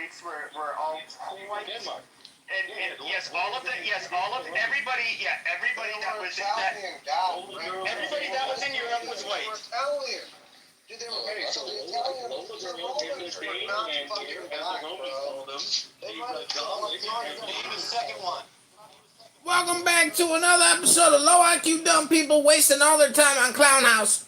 Greeks were all quite. And yes, everybody that was in Europe was white. Dude, they were so the Romans were not fucking black, bro. They The second one. Welcome back to another episode of Low IQ Dumb People Wasting All Their Time on Clown House.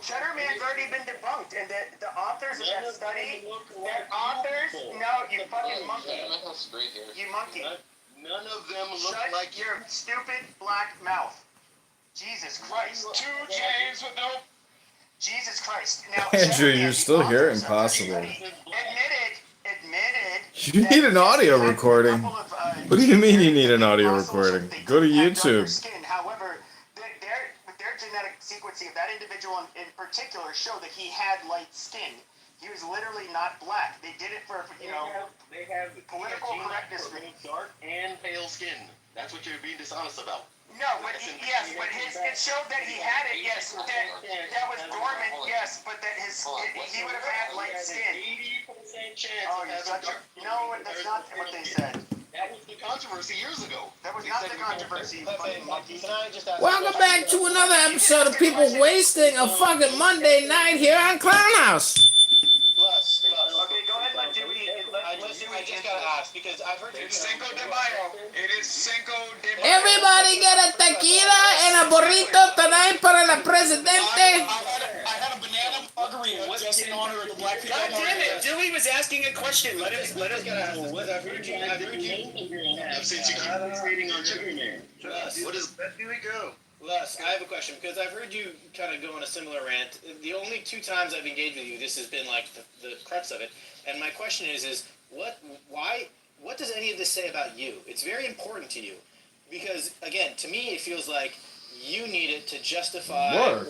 Shutterman's already been debunked, and the authors of that study, no, you fucking monkey. You monkey. None of them look Shut like your stupid black mouth. Jesus Christ. 2 James with no. Jesus Christ. Now, Andrew, Shutterman, you're still the here? authors of that Impossible. study admitted. You need an audio recording. What do you mean you need an audio recording? Go to YouTube. However, their genetic sequencing of that individual in particular showed that he had light skin. He was literally not black. They did it for, They have political correctness. Dark and pale skin. That's what you're being dishonest about. No, but it showed that he had it. Yes, that was dormant. Yes, but that he would have had light skin. 80% chance. Oh, no, that's not what they said. That was the controversy years ago. That was not the controversy. Fucking monkey. Welcome back to another episode of people wasting a fucking Monday night here on Clown House. Plus. Okay, go ahead, let Dewey. I just gotta ask because I've heard It's Cinco de Mayo. It is Cinco de Mayo. Everybody get a tequila and a burrito tonight para la presidente. I had a banana margarita just in honor of the black people. God damn it! Dewey was asking a question. Let us I've heard you. Since you keep reading on Sugarman. What is that? Dewey go? Les, I have a question because I've heard you kind of go on a similar rant. The only 2 times I've engaged with you, this has been like the crux of it. And my question is what does any of this say about you? It's very important to you because, again, to me, it feels like you need it to justify or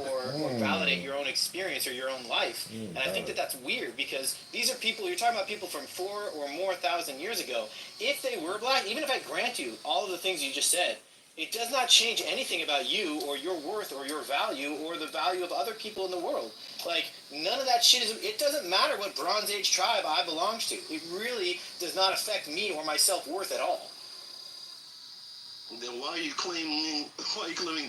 validate your own experience or your own life. And I think that that's weird because these are people, you're talking about people from 4,000 or more years ago. If they were black, even if I grant you all of the things you just said, it does not change anything about you or your worth or your value or the value of other people in the world. Like, none of that shit it doesn't matter what Bronze Age tribe I belong to. It really does not affect me or my self-worth at all. Then why are you claiming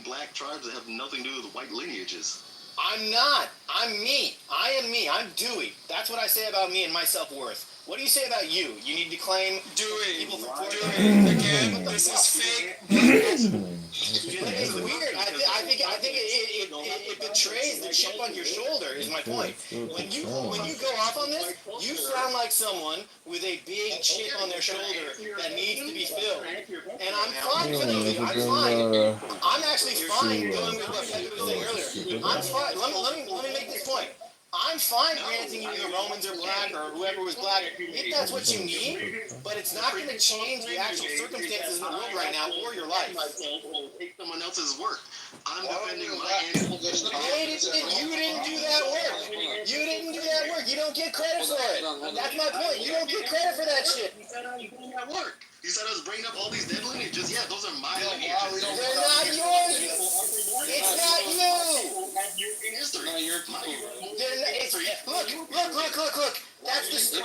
black tribes that have nothing to do with white lineages? I'm not. I'm me. I am me. I'm Dewey. That's what I say about me and my self-worth. What do you say about you? You need to claim people from Dewey. Again, this is fake. It's weird. I think it betrays the chip on your shoulder. Is my point. When you go off on this, you sound like someone with a big chip on their shoulder that needs to be filled. And I'm fine with it. I'm fine. I'm actually fine going with what Pepe was saying earlier. I'm fine. Let me make this point. I'm fine granting you the Romans are black or whoever was black if that's what you need, but it's not going to change the actual circumstances in the world right now or your life. Take someone else's work. I'm defending my animal. You didn't do that work. You didn't do that work. You don't get credit for it. That's my point. You don't get credit for that shit. You said I was doing that work. You said I was bringing up all these dead lineages. Yeah, those are my lineages. They're not yours. It's not you. In history. Look. That's the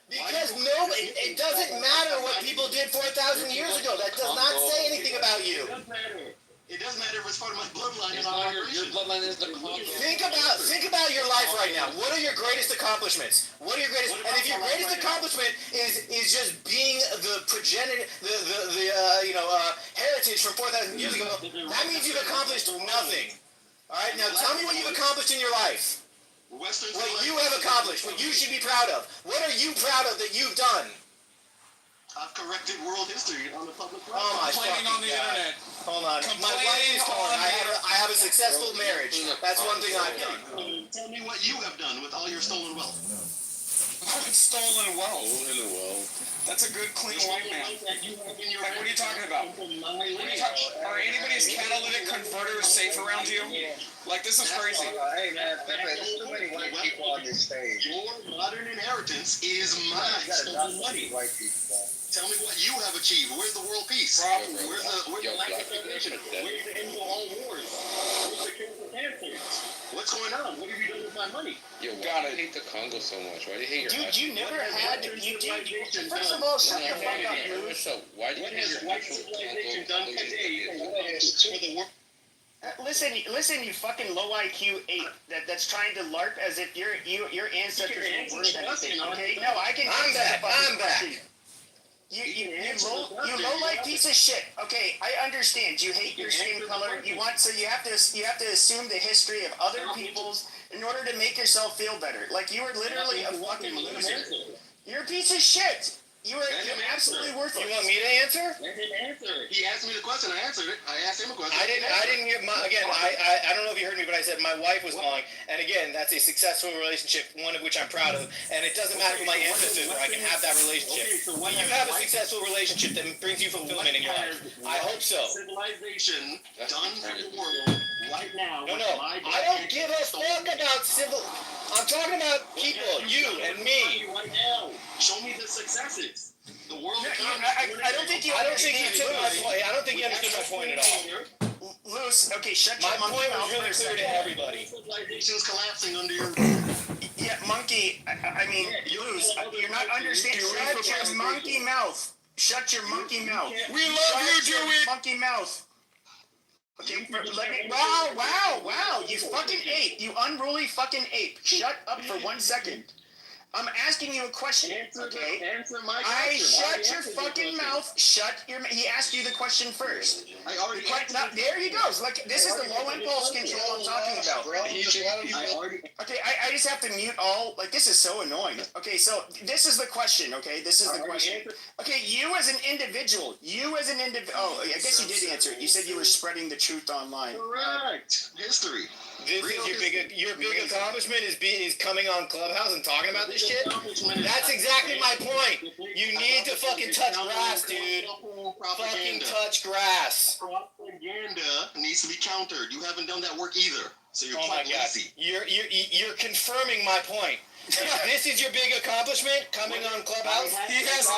because it doesn't matter what people did 4,000 years ago. That does not say anything about you. It does matter if it's part of my bloodline. Your bloodline is the Think about your life right now. What are your greatest accomplishments? What are your greatest? And if your greatest accomplishment is just being the progenitor, heritage from 4,000 years ago, that means you've accomplished nothing. All right. Now tell me what you've accomplished in your life. What you have accomplished. What you should be proud of. What are you proud of that you've done? I've corrected world history on the public platform. Oh my Complaining on the internet. Hold on. My wife is calling. I have a successful marriage. That's one thing I've done. Tell me what you have done with all your stolen wealth. Stolen wealth. That's a good, clean white man. Like, what are you talking about? Are anybody's catalytic converters safe around you? Like, this is crazy. Hey man, there's too many white people on this stage. Your modern inheritance is mine. Stolen money. White people. Tell me what you have achieved. Where's the world peace? Where's the lack of recognition? Where's the end of all wars? Where's the cure for cancer? What's going on? What have you done with my money? Yo, why do you hate the Congo so much? Why do you hate your Dude, you never had. First of all, shut the fuck up, dude. What's up? Why do you What hate has your white actual civilization Congo? done today for the world? Listen, you fucking low IQ ape that's trying to LARP as if your ancestors were worse than anything. Okay, no, I can. I'm back. I'm back. You low life piece of shit. Okay, I understand. You hate your skin color. You have to assume the history of other people's in order to make yourself feel better. Like you are literally a fucking loser. You're a piece of shit. You're absolutely worthless. You want me to answer? Let him answer. He asked me the question. I answered it. I asked him a question. I didn't get my, again, I don't know if you heard me, but I said my wife was calling, and again, that's a successful relationship, one of which I'm proud of, and it doesn't matter who my ancestors are, I can have that relationship. When you have a successful relationship that brings you fulfillment in your life, I hope so. Civilization done for the world right now. No, I don't give a fuck about I'm talking about people, you and me. Right now. Show me the successes. The world. I don't think you understood my point. I don't think you understood my point at all. Loose. Okay, shut your My monkey point mouth was really for a clear to second. everybody. Civilization's collapsing under your. Yeah, monkey. I mean, Loose. You're not understanding. Shut your monkey mouth. Shut your monkey mouth. We love you, Dewey. Monkey mouth. Okay, let me. Wow! You fucking ape! You unruly fucking ape! Shut up for 1 second. I'm asking you a question, okay? Answer my I question. shut your fucking mouth. Shut your. He asked you the question first. I already There he goes. Look, this is the low impulse control I'm talking about. Okay, I just have to mute all. Like, this is so annoying. Okay, so this is the question. Okay, this is the question. Okay, you as an individual. Oh, I guess you did answer it. You said you were spreading the truth online. Correct. History. This is your big accomplishment is coming on Clubhouse and talking about this shit. That's exactly my point. You need to fucking touch grass, dude. Fucking touch grass. Propaganda needs to be countered. You haven't done that work either, so you're Oh my quite god. lazy. You're confirming my point. If this is your big accomplishment, coming on Clubhouse. He has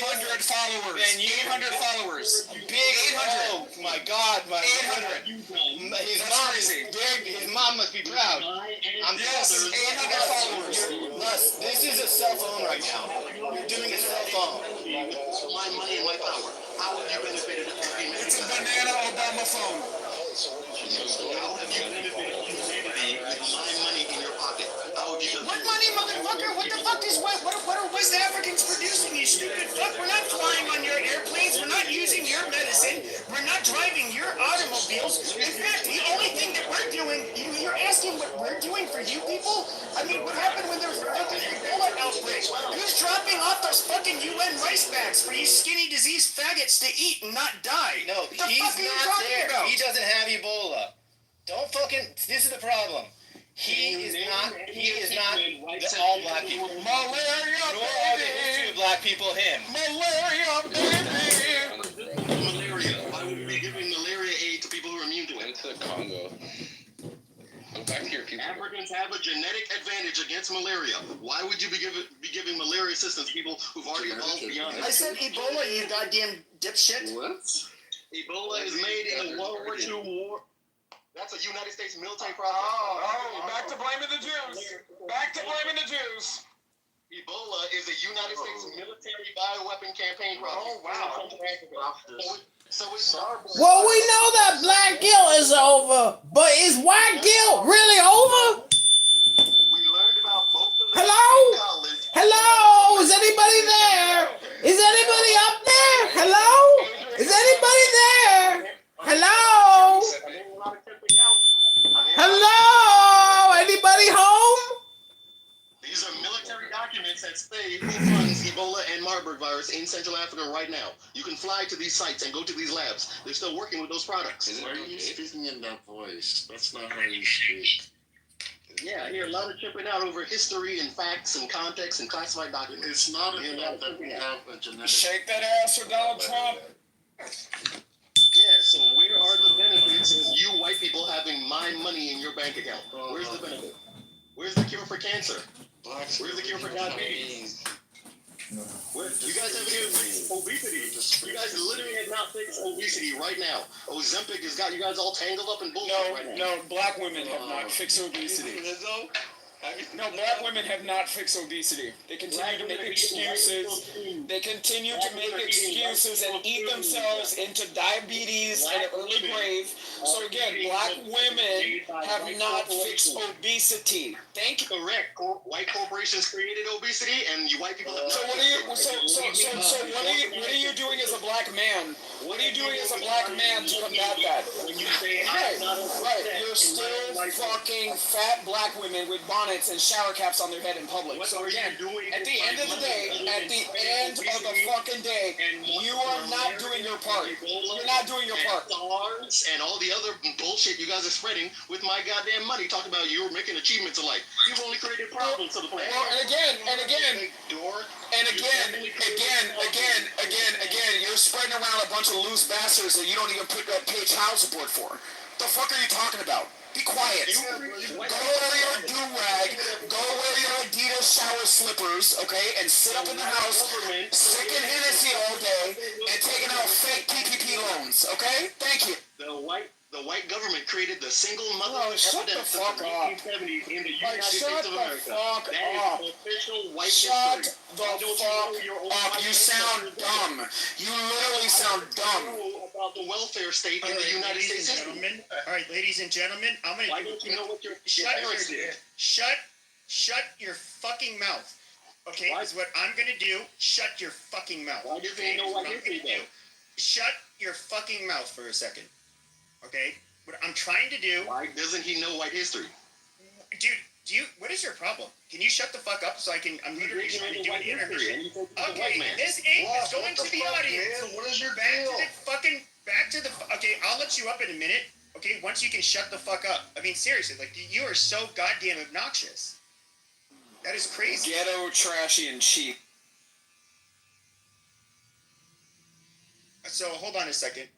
800 followers. Then you 800 followers. Big 800. Oh my god, my 800. His mom must be proud. Yes, 800 followers. Les, this is a cell phone right now. You're doing a cell phone. My money and my power. How have you benefited of It's a banana Obama phone. How have you benefited of humanity with my money in your pocket? How have you done What money, motherfucker? What the fuck is what are West Africans producing, you stupid fuck? We're not flying on your airplanes. We're not using your medicine. We're not driving your automobiles. In fact, the only thing that we're doing, you're asking what we're doing for you people? I mean, what happened when there was a fucking Ebola outbreak? Who's dropping off those fucking UN rice bags for you skinny diseased faggots to eat and not die? No, What the he's fuck are you not talking there. about? He doesn't have Ebola. Don't fucking. This is the problem. He is not the all black people. Malaria, Nor are the baby. history of black people him. Malaria, baby. malaria? Why would we be giving malaria aid to people who are immune to it? Into the Congo. Go back to your people. Africans have a genetic advantage against malaria. Why would you be giving malaria assistance to people who've already evolved beyond it? I said Ebola, you goddamn dipshit. What? Ebola is made in the World War II war. That's a United States military product. Oh, back to blaming the Jews. Back to blaming the Jews. Ebola is a United States military bioweapon campaign product. Oh, wow. So it's our Well, we know that black guilt is over, but is white guilt really over? We learned about both of them Hello? in college. Hello? Is anybody there? Is anybody up there? Hello? Is anybody there? Hello? Hello? Anybody home? These are military documents that say who funds Ebola and Marburg virus in Central Africa right now. You can fly to these sites and go to these labs. They're still working with those products. Is it Why are you okay? speaking in that voice? That's not how you speak. Yeah, I hear a lot of tripping out over history and facts and context and classified documents. It's not a fact that we have a genetic. Shake that ass for Donald Trump. Yeah, so where are the benefits of you white people having my money in your bank account? Where's the benefit? Where's the cure for cancer? Where's the cure for diabetes? You guys haven't even obesity. You guys literally have not fixed obesity right now. Ozempic has got you guys all tangled up in bullshit right now. No, black women have not fixed obesity. No, black women have not fixed obesity. They continue to make excuses. They continue to make excuses and eat themselves into diabetes and an early grave. So again, black women have not fixed obesity. Thank you. Correct. White corporations created obesity, and you white people have not. So what are you? What are you doing as a black man? What are you doing as a black man to combat that? When you say Right. You're still fucking fat black women with bonnets and shower caps on their head in public. So again, at the end of the day, fucking day, you are not doing your part. You're not doing your part. SARS and all the other bullshit you guys are spreading with my goddamn money, talking about you're making achievements of life. You've only created problems to the planet. Well, and again, you're spreading around a bunch of loose bastards that you don't even pay child support for. The fuck are you talking about? Be quiet. Go wear your do-rag. Go wear your Adidas shower slippers, okay, and sit up in the house, sipping Hennessy all day, and taking out fake PPP loans, okay? Thank you. The white government created the single mother shut the evidence fuck of the up. 1970s in the Like, United States of America. Fuck That up. is official white Shut history. the fuck up. You sound dumb. You literally sound dumb. About the welfare state in the United States history. All right, ladies and gentlemen, I'm gonna Why don't you know what your shut parents did? your fucking mouth. Okay, Why? is what I'm gonna do. Shut your fucking mouth. Why doesn't Okay, he know is what I'm history gonna do. Shut your fucking mouth for a second. Okay? What I'm trying to do, Why doesn't he know white history? dude, what is your problem? Can you shut the fuck up so I'm literally trying to do an intermission. Okay, this ain't Boss, going what to the the fuck, audience. man? What is your Back to the okay, I'll let you up in a minute. Okay, once you can shut the fuck up. I mean, seriously, like, you are so goddamn obnoxious. That is crazy. Ghetto, trashy, and cheap. So, hold on a second.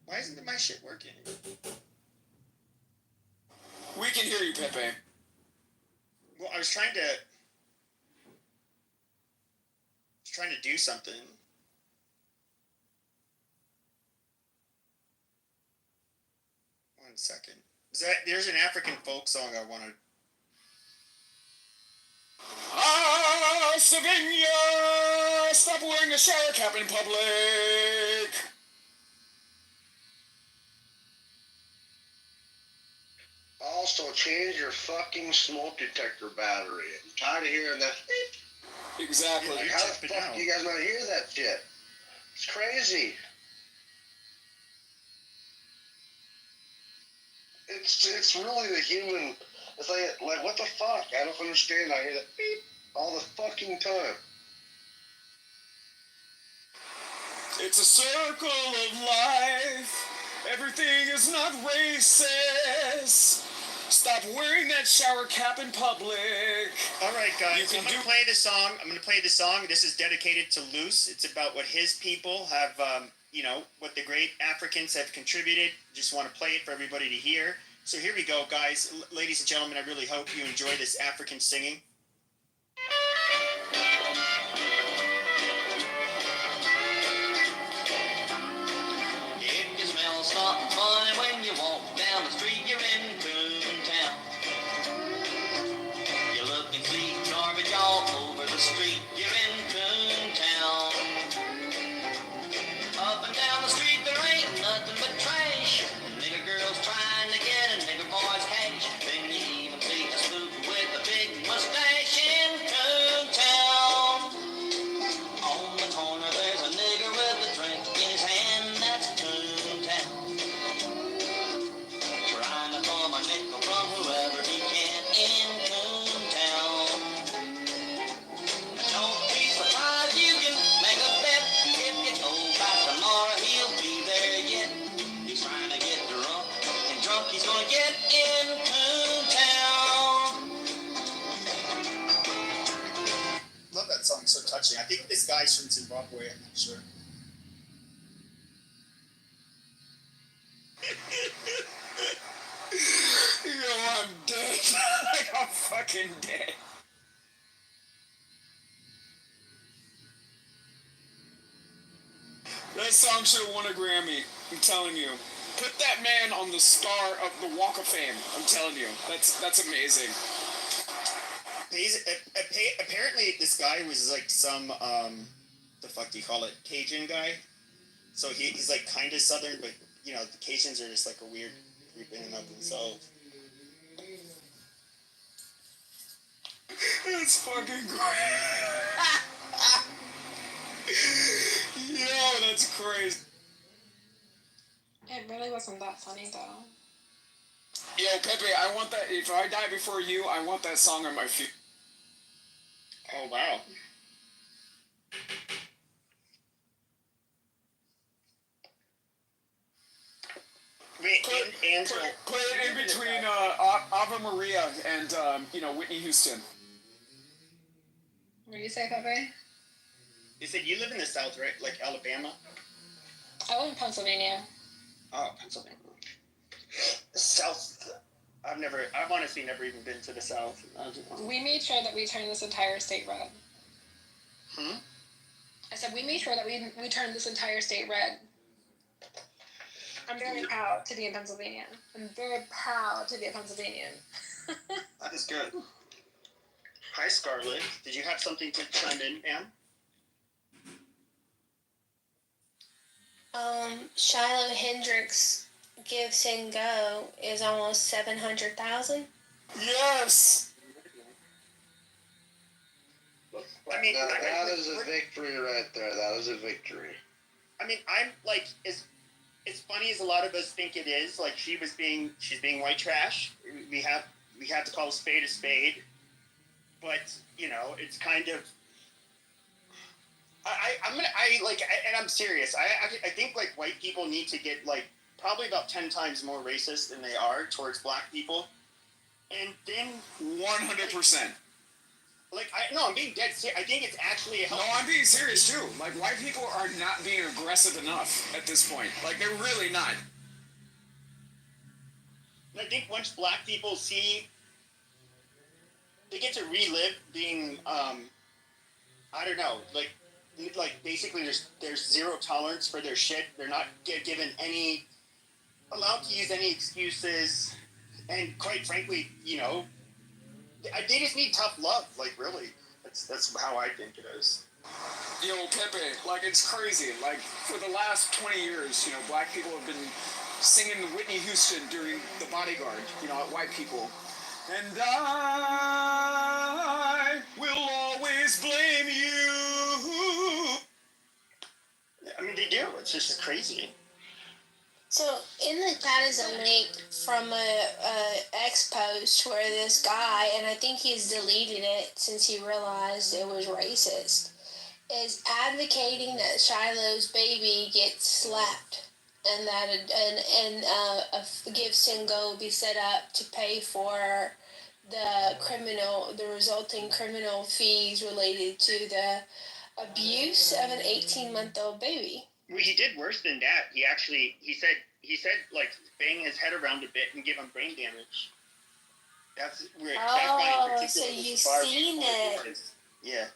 Why isn't my shit working? We can hear you, Pepe. Well, I was trying to do something. One second. There's an African folk song I want to. Ah, Savigna! Stop wearing a shower cap in public! Also, change your fucking smoke detector battery. I'm tired of hearing that. Exactly. Like, how the fuck do you guys not hear that shit? It's crazy. It's really the human. It's like what the fuck? I don't understand. I hear that beep all the fucking time. It's a circle of life. Everything is not racist. Stop wearing that shower cap in public. All right, guys. You I'm can gonna play the song. This is dedicated to Luce. It's about what his people have, what the great Africans have contributed. Just want to play it for everybody to hear. So here we go, guys. Ladies and gentlemen, I really hope you enjoy this African singing. If you smell something funny when you walk down the street, you're in Toontown. You look and see garbage all over the street, you're in Toontown. Up and down the street there ain't nothing but trash. Nigger girls trying to get a nigger boy's cash. Then you even see a spook with a big mustache in Toontown. On the corner there's a nigger with a drink in his hand, that's Toontown. Trying to form a nickel from whoever he can in Toontown. Don't be surprised, you can make a bet. If you go back tomorrow, he'll be there yet. He's trying to get drunk, and drunk he's gonna get in Toontown. so touching. I think this guy's from Zimbabwe. I'm not sure. Yo, I'm dead. Like, I'm fucking dead. That song should have won a Grammy. I'm telling you. Put that man on the star of the Walk of Fame. I'm telling you. That's amazing. Apparently, this guy was like some the fuck do you call it? Cajun guy. So he's like kind of Southern, but you know the Cajuns are just like a weird group in and of themselves. That's fucking great. Yo, that's crazy. It really wasn't that funny though. Yo, Pepe, I want that. If I die before you, I want that song on my feet. Oh wow. Play it in between Ave Maria and Whitney Houston. What do you say, Pepe? You said you live in the South, right? Like Alabama? I live in Pennsylvania. Oh, Pennsylvania. South. I've honestly never even been to the South. We made sure that we turned this entire state red. I said we made sure that we turned this entire state red. I'm very proud to be in Pennsylvania. I'm very proud to be a Pennsylvanian. That is good. Hi, Scarlett. Did you have something to chime in, Pam? Shiloh Hendrix Give Sing Go is almost 700,000. Yes. I mean, that is a victory right there. That is a victory. I mean, I'm like as funny as a lot of us think it is. Like she's being white trash. We have to call a spade, but you know, it's kind of. I'm serious. I think like white people need to get like probably about 10 times more racist than they are towards black people, and then 100%. I'm being dead serious. I think it's actually No, I'm being serious too. Like, white people are not being aggressive enough at this point. Like, they're really not. I think once black people see, they get to relive being, I don't know, like basically there's zero tolerance for their shit. They're not given allowed to use any excuses, and quite frankly, you know, they just need tough love. Like really, that's how I think it is. Yo, Pepe, like it's crazy. Like for the last 20 years, you know, black people have been singing Whitney Houston during The Bodyguard. You know, white people. And I will always blame you. I mean, they do. It's just crazy. So in the chat is a link from a X post where this guy, and I think he's deleted it since he realized it was racist, is advocating that Shiloh's baby gets slapped, and that a Give Sing Go be set up to pay for the resulting criminal fees related to the abuse of an 18-month-old baby. Well, he did worse than that. He said like bang his head around a bit and give him brain damage. That's where. Oh, so you've seen it? Yeah.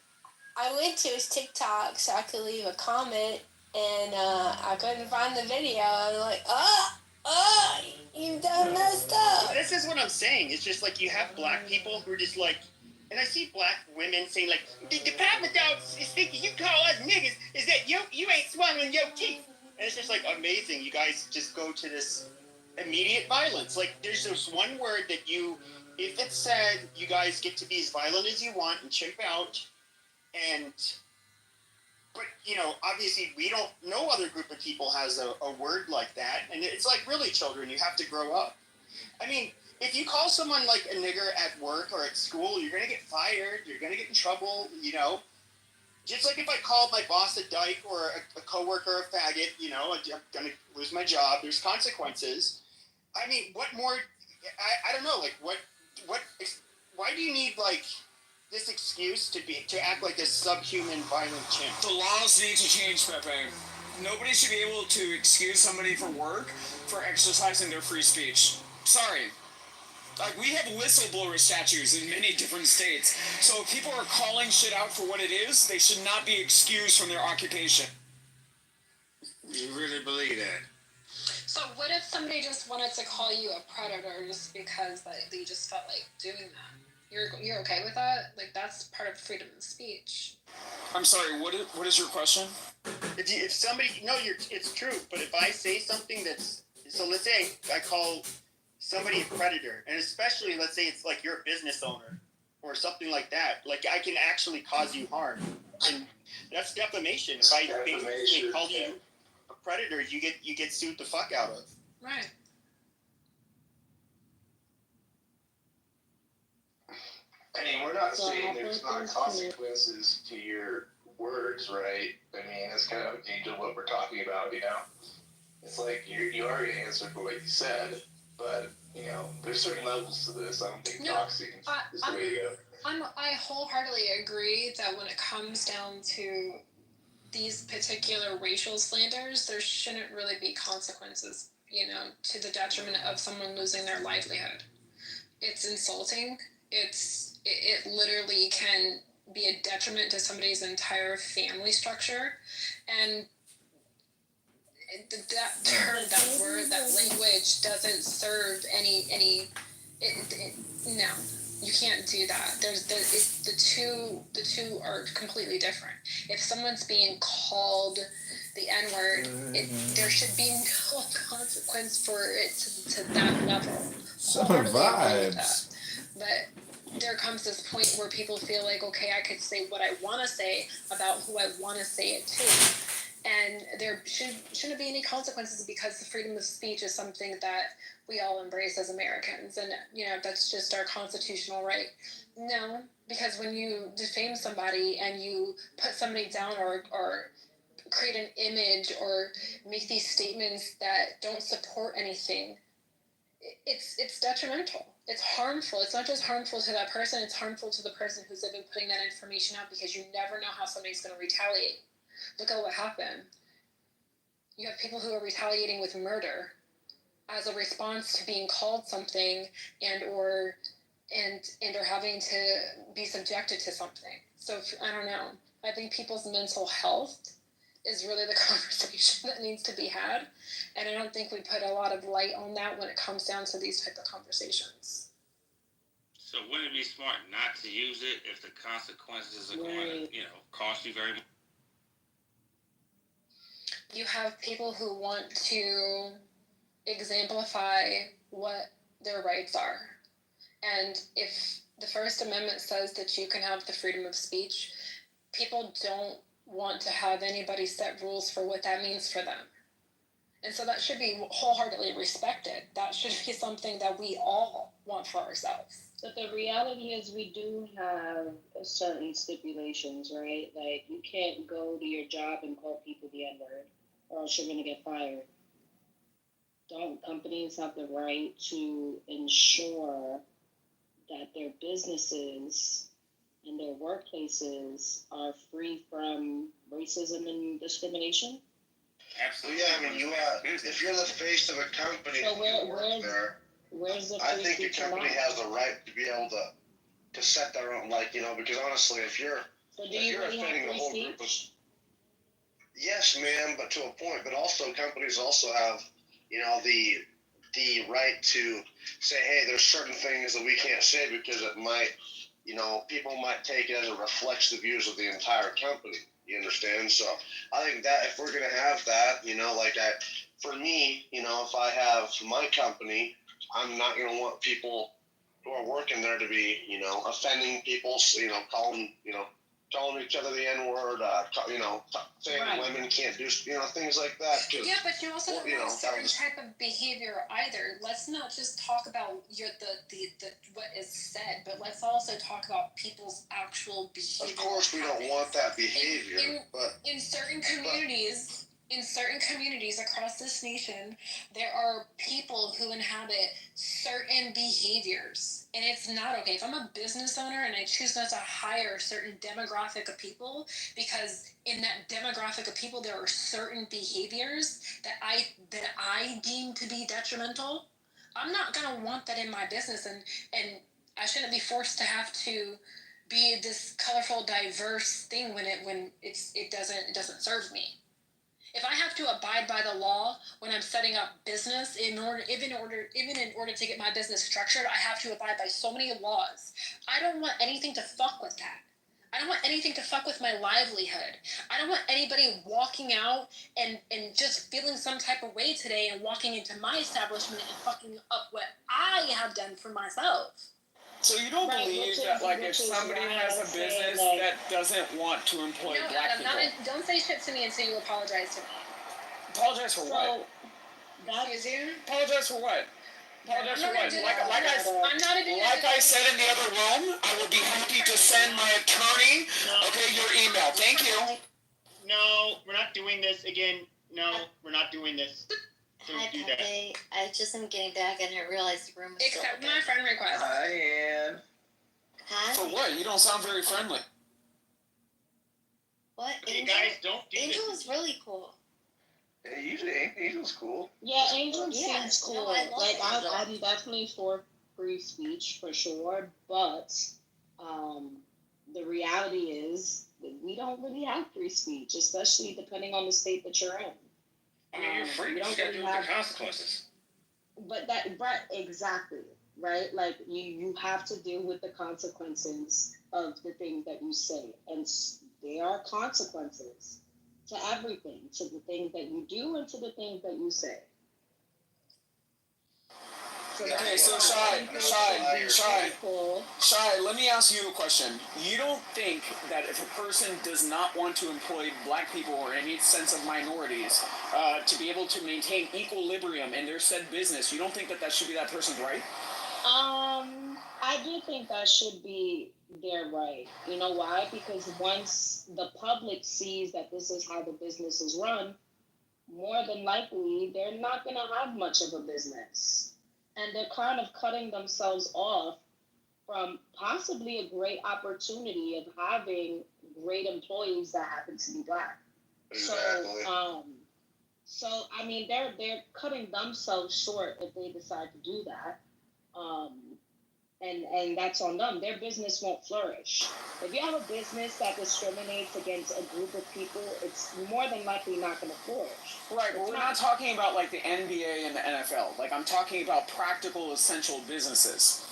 I went to his TikTok so I could leave a comment, and I couldn't find the video. I was like, you've done messed up. This is what I'm saying. It's just like you have black people who are just like, and I see black women saying like, the department dog is thinking you call us niggas, is that you ain't swallowing your teeth. And it's just like amazing. You guys just go to this immediate violence. Like there's this one word that if it's said, you guys get to be as violent as you want and chimp out. But you know, obviously no other group of people has a word like that. And it's like really children, you have to grow up. I mean, if you call someone like a nigger at work or at school, you're going to get fired. You're going to get in trouble, you know. Just like if I called my boss a dyke or a coworker a faggot, you know, I'm going to lose my job. There's consequences. I mean, what more? I don't know. Like, why do you need, like, this excuse to act like this subhuman, violent chimp. The laws need to change, Pepe. Nobody should be able to excuse somebody for work for exercising their free speech. Sorry. Like, we have whistleblower statutes in many different states. So if people are calling shit out for what it is, they should not be excused from their occupation. You really believe that? So what if somebody just wanted to call you a predator just because they just felt like doing that? You're okay with that? Like, that's part of freedom of speech. I'm sorry, what is your question? If somebody, no, it's true. But if I say something so let's say I call somebody a predator, and especially let's say it's like you're a business owner or something like that, like I can actually cause you harm, and that's defamation. If I basically call you a predator, you get sued the fuck out of. Right. I mean, we're not saying there's not consequences to your words, right? I mean, that's kind of a gauge of what we're talking about, you know? It's like you already answered what you said, but, you know, there's certain levels to this. I don't think doxing is the way to go. I wholeheartedly agree that when it comes down to these particular racial slanders, there shouldn't really be consequences, you know, to the detriment of someone losing their livelihood. It's insulting. It literally can be a detriment to somebody's entire family structure, and that term, that word, that language doesn't serve any. No, you can't do that. The two are completely different. If someone's being called the N-word, there should be no consequence for it to that level. Summer vibes. But there comes this point where people feel like, okay, I could say what I want to say about who I want to say it to. And there shouldn't be any consequences because the freedom of speech is something that we all embrace as Americans. And, you know, that's just our constitutional right. No, because when you defame somebody and you put somebody down or create an image or make these statements that don't support anything, it's detrimental. It's harmful. It's not just harmful to that person, it's harmful to the person who's even putting that information out, because you never know how somebody's going to retaliate. Look at what happened. You have people who are retaliating with murder as a response to being called something and or having to be subjected to something. So I don't know. I think people's mental health is really the conversation that needs to be had. And I don't think we put a lot of light on that when it comes down to these type of conversations. So wouldn't it be smart not to use it if the consequences are going to, you know, cost you very much? You have people who want to exemplify what their rights are. And if the First Amendment says that you can have the freedom of speech, people don't want to have anybody set rules for what that means for them. And so that should be wholeheartedly respected. That should be something that we all want for ourselves. But the reality is we do have certain stipulations, right? Like, you can't go to your job and call people the N-word, or else you're going to get fired. Don't companies have the right to ensure that their businesses and their workplaces are free from racism and discrimination? Absolutely. Yeah, I mean, if you're the face of a company, So where's the I think a company has the right to be able to set their own, like, you know, because honestly, if you're offending the whole group of, yes, ma'am, but to a point. But also, companies also have, you know, the right to say, hey, there's certain things that we can't say because it might, you know, people might take it as it reflects the views of the entire company. You understand? So I think that if we're going to have that, you know, like for me, you know, if I have my company, I'm not going to want people who are working there to be, you know, offending people, you know, calling each other the N-word, you know, saying women can't do, you know, things like that. Yeah, but you also don't want certain type of behavior either. Let's not just talk about the what is said, but let's also talk about people's actual behavior. Of course, we don't want that behavior, but in certain communities, in certain communities across this nation, there are people who inhabit certain behaviors. And it's not okay. If I'm a business owner and I choose not to hire a certain demographic of people, because in that demographic of people there are certain behaviors that I deem to be detrimental, I'm not gonna want that in my business, and I shouldn't be forced to have to be this colorful, diverse thing when it doesn't serve me. If I have to abide by the law when I'm setting up business, even in order to get my business structured, I have to abide by so many laws. I don't want anything to fuck with that. I don't want anything to fuck with my livelihood. I don't want anybody walking out and just feeling some type of way today and walking into my establishment and fucking up what I have done for myself. So you don't believe that, like, if somebody has a business that doesn't want to employ black people... Don't say shit to me until you apologize to me. Apologize for what? Excuse you? Apologize for what? Apologize for what? Like I said in the other room, I will be happy to send my attorney, your email. Thank you. No, we're not doing this again. No, we're not doing this. Hi, Pepe. I just am getting back and I realized the room was Except my friend request. Hi, Ann. Hi. For what? You don't sound very friendly. What? Okay, Angel? guys, don't do Angel this. is really cool. Yeah, usually Angel's cool. Yeah, Angel seems cool. No, I love like Angel. I'm definitely for free speech for sure, but the reality is that we don't really have free speech, especially depending on the state that you're in. I mean, you're free, but you gotta deal with the consequences. But exactly, right? Like you have to deal with the consequences of the things that you say, and there are consequences to everything, to the things that you do and to the things that you say. Okay, so Shai, let me ask you a question. You don't think that if a person does not want to employ black people or any sense of minorities to be able to maintain equilibrium in their said business, you don't think that should be that person's right? I do think that should be their right. You know why? Because once the public sees that this is how the business is run, more than likely they're not going to have much of a business. And they're kind of cutting themselves off from possibly a great opportunity of having great employees that happen to be black. Exactly. So I mean, they're cutting themselves short if they decide to do that. And that's on them. Their business won't flourish. If you have a business that discriminates against a group of people, it's more than likely not going to flourish. Right, but we're not talking about like the NBA and the NFL. Like, I'm talking about practical, essential businesses.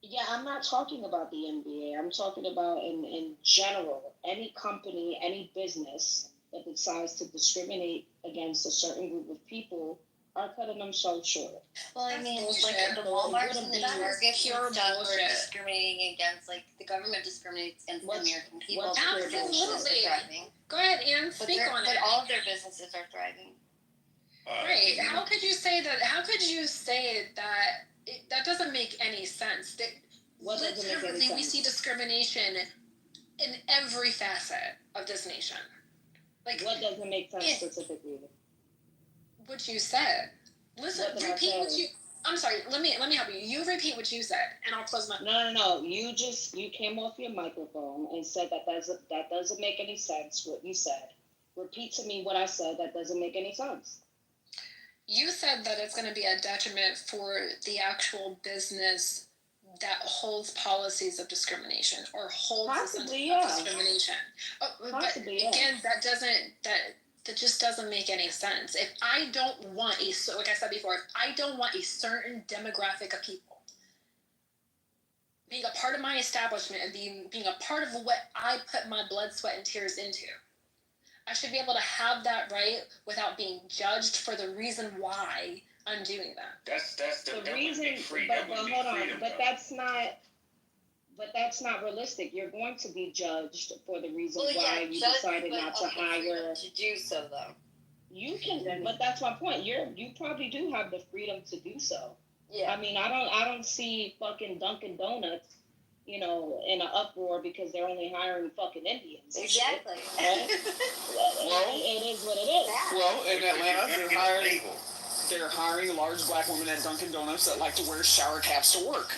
Yeah, I'm not talking about the NBA. I'm talking about in general, any company, any business that decides to discriminate against a certain group of people are cutting themselves short. Well, I mean, bullshit. like the Walmarts and the Targets and pure stuff bullshit. are discriminating against, like, the government discriminates against the American people. what's because pure their bullshit? businesses are thriving. Go ahead, Ann. Speak on But it. all of their businesses are thriving. Right. How could you say that? How could you say that? That doesn't make any sense. What doesn't make any Literally, we sense? see discrimination in every facet of this nation. Like, What doesn't make sense specifically? what you said. Listen, What did I repeat what say? you. I'm sorry. Let me help you. You repeat what you said, and I'll close my. No. You came off your microphone and said that doesn't make any sense. What you said. Repeat to me what I said. That doesn't make any sense. You said that it's going to be a detriment for the actual business that holds policies of discrimination or holds Possibly, a sense yeah. of discrimination. Possibly, but yeah. again, that just doesn't make any sense. If I don't want like I said before, if I don't want a certain demographic of people being a part of my establishment and being a part of what I put my blood, sweat, and tears into, I should be able to have that right without being judged for the reason why I'm doing that. The reason, but hold on, but that's not realistic. You're going to be judged for the reason why you decided not to hire. To do so, though. You can, but that's my point. You probably do have the freedom to do so. Yeah. I mean, I don't see fucking Dunkin' Donuts, you know, in an uproar because they're only hiring fucking Indians. Exactly. Right? Well, it is what it is. Well, in Atlanta, they're hiring large black women at Dunkin' Donuts that like to wear shower caps to work.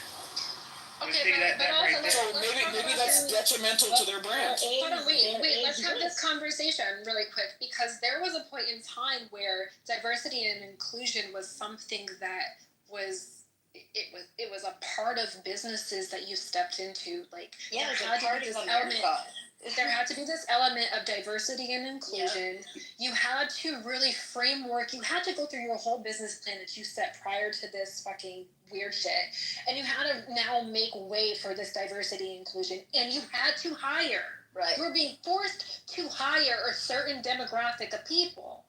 Okay, but also So maybe that's detrimental to their brand. Hold on, wait. Let's have this conversation really quick, because there was a point in time where diversity and inclusion was something that was a part of businesses that you stepped into. Like, yeah, there it was had a part to be of this America. element. There had to be this element of diversity and inclusion. Yep. You had to really framework. You had to go through your whole business plan that you set prior to this fucking weird shit, and you had to now make way for this diversity and inclusion, and you had to hire. Right. You were being forced to hire a certain demographic of people.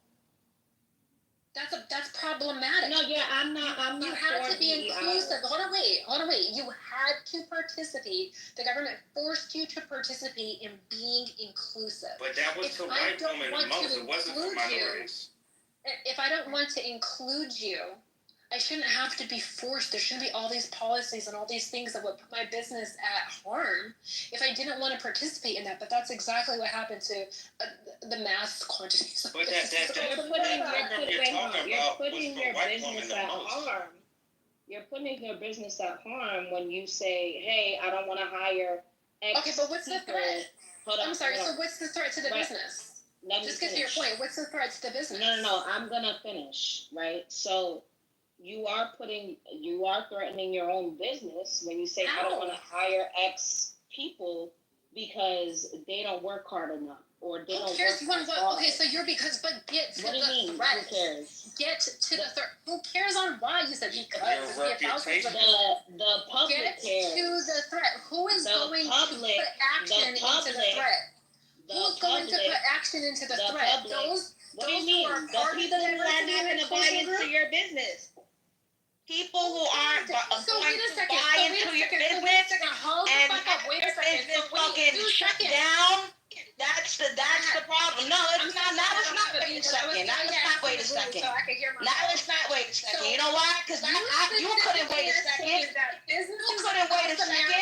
That's problematic. No, yeah, I'm not. You had to be inclusive. Hold on, wait. You had to participate. The government forced you to participate in being inclusive. But that was for white women most. It wasn't for minorities. If I don't want to include you, I shouldn't have to be forced. There shouldn't be all these policies and all these things that would put my business at harm if I didn't want to participate in that. But that's exactly what happened to the mass quantities. But you're putting your business at harm. You're putting your business at harm when you say, "Hey, I don't want to hire X." Okay, but what's the threat? I'm sorry. So what's the threat to the business? Just get to your point. What's the threat to the business? No. I'm gonna finish. Right. So you are threatening your own business when you say, "I don't want to hire X people because they don't work hard enough." Or they who cares? Okay, so you're get to the threat. Who cares? Get to the threat. Who cares on why? You said because the public get cares. To the threat. Who is going to put action into the threat? Who's going to put action into the threat? What do you mean? The people who are not going to buy into your business. People who aren't going to buy into your business and your business fucking shut down. That's the problem. No, it's not. Now let's not wait a second. Now let's not wait a second. You know why? Because you couldn't wait a second. You couldn't wait a second.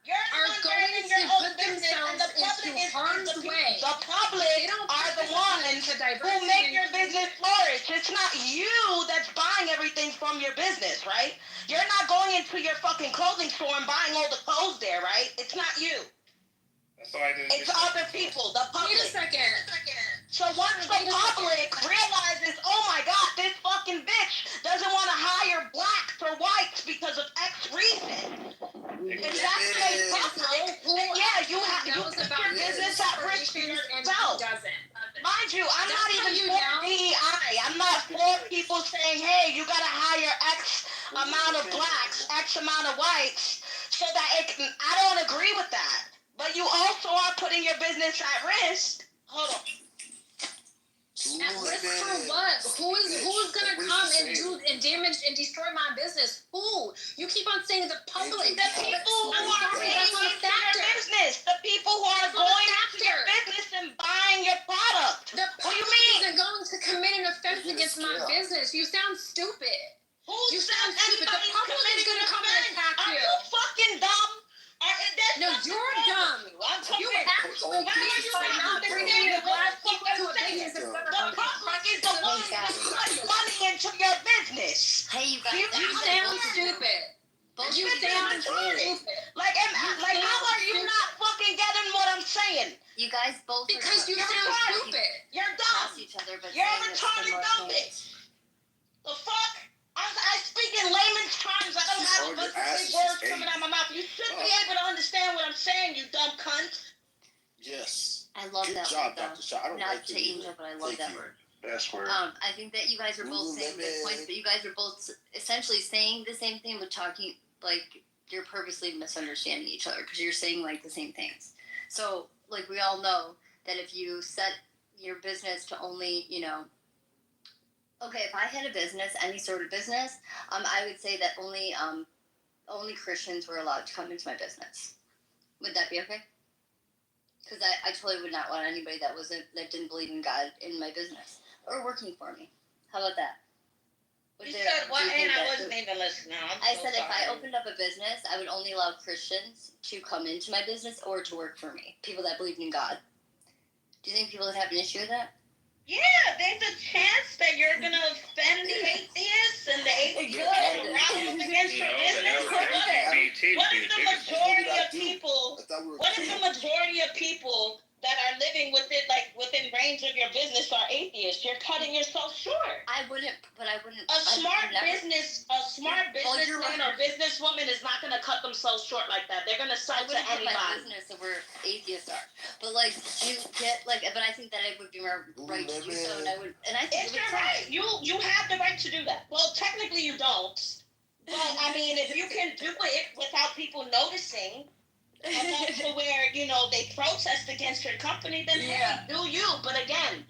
You're going to put themselves into harm's way. The public are the ones who make your business flourish. It's not you that's buying everything from your business, right? You're not going into your fucking clothing store and buying all the clothes there, right? It's not you. It's other people, the public. Wait a second. So once the public realizes, oh my God, this fucking bitch doesn't want to hire blacks or whites because of X reason. If that's the public, then yeah, you put your business at risk for yourself. Mind you, I'm not even for DEI. I'm not for people saying, hey, you gotta hire X amount of blacks, X amount of whites, so that I don't agree with that. But you also are putting your business at risk. Hold on. At risk for what? Who's gonna come and damage and destroy my business? Who? You keep on saying the public. The people who are paying into your business. The people who are going into your business and buying your product. What do you mean? Isn't going to commit an offense against my business. You sound stupid. You sound stupid. The public is gonna come and attack you. Are you fucking dumb? No, you're dumb. You actually are not bringing the black people to a business. The public is the one that puts money into your business. Hey, you guys. You sound stupid. You sound stupid. Like, how are you not fucking getting what I'm saying? You guys both. Because you sound stupid. You're dumb. Each other, but you're a retarded dumpy. The fuck? I speak in layman's terms. I don't have a bunch of big words coming out of my mouth. You should be able to understand what I'm saying, you dumb cunt. Yes. I love Good that job, word, though. Dr. Shaw. I don't Not like to it Angel, but I love that word. Best word. I think that you guys are both saying good points, but you guys are both essentially saying the same thing, but talking like you're purposely misunderstanding each other because you're saying like the same things. So, like we all know that if you set your business to only, okay, if I had a business, any sort of business, I would say that only Christians were allowed to come into my business. Would that be okay? Because I totally would not want anybody that didn't believe in God in my business or working for me. How about that? You said what? And I wasn't even listening. I said if I opened up a business, I would only allow Christians to come into my business or to work for me. People that believe in God. Do you think people would have an issue with that? Yeah, there's a chance that you're gonna offend the atheists and the atheists will rise against your business. What if the majority of people? What if the majority of people that are living within range of your business are atheists? You're cutting yourself short. I wouldn't. A smart businessman or businesswoman is not gonna cut themselves short like that. They're gonna sell to anybody. My business of where atheists are, but like you get like, but I think that it would be more right to do so, and I would, and I think if you're right, you have the right to do that. Well, technically you don't, but I mean, if you can do it without people noticing. Enough to where they protest against your company, then hey, do you? But again,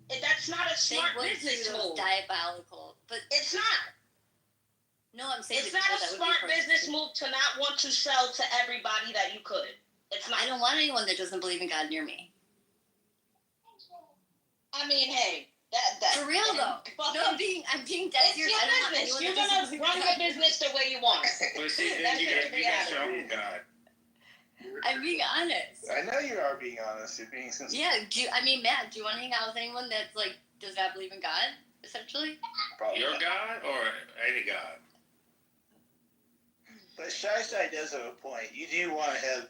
that's not a smart business move. Diabolical, but it's not. No, I'm saying it's not a smart business move to not want to sell to everybody that you could. It's not. I don't want anyone that doesn't believe in God near me. I mean, hey. That for real though. No, I'm being dead serious. It's your business. You're gonna run your business the way you want. Well, see, then you got your own God. I'm being honest. I know you are being honest. You're being sincere. Yeah, Matt, do you want to hang out with anyone that's like does not believe in God, essentially? Probably your God or any God? But Shy does have a point. You do want to have,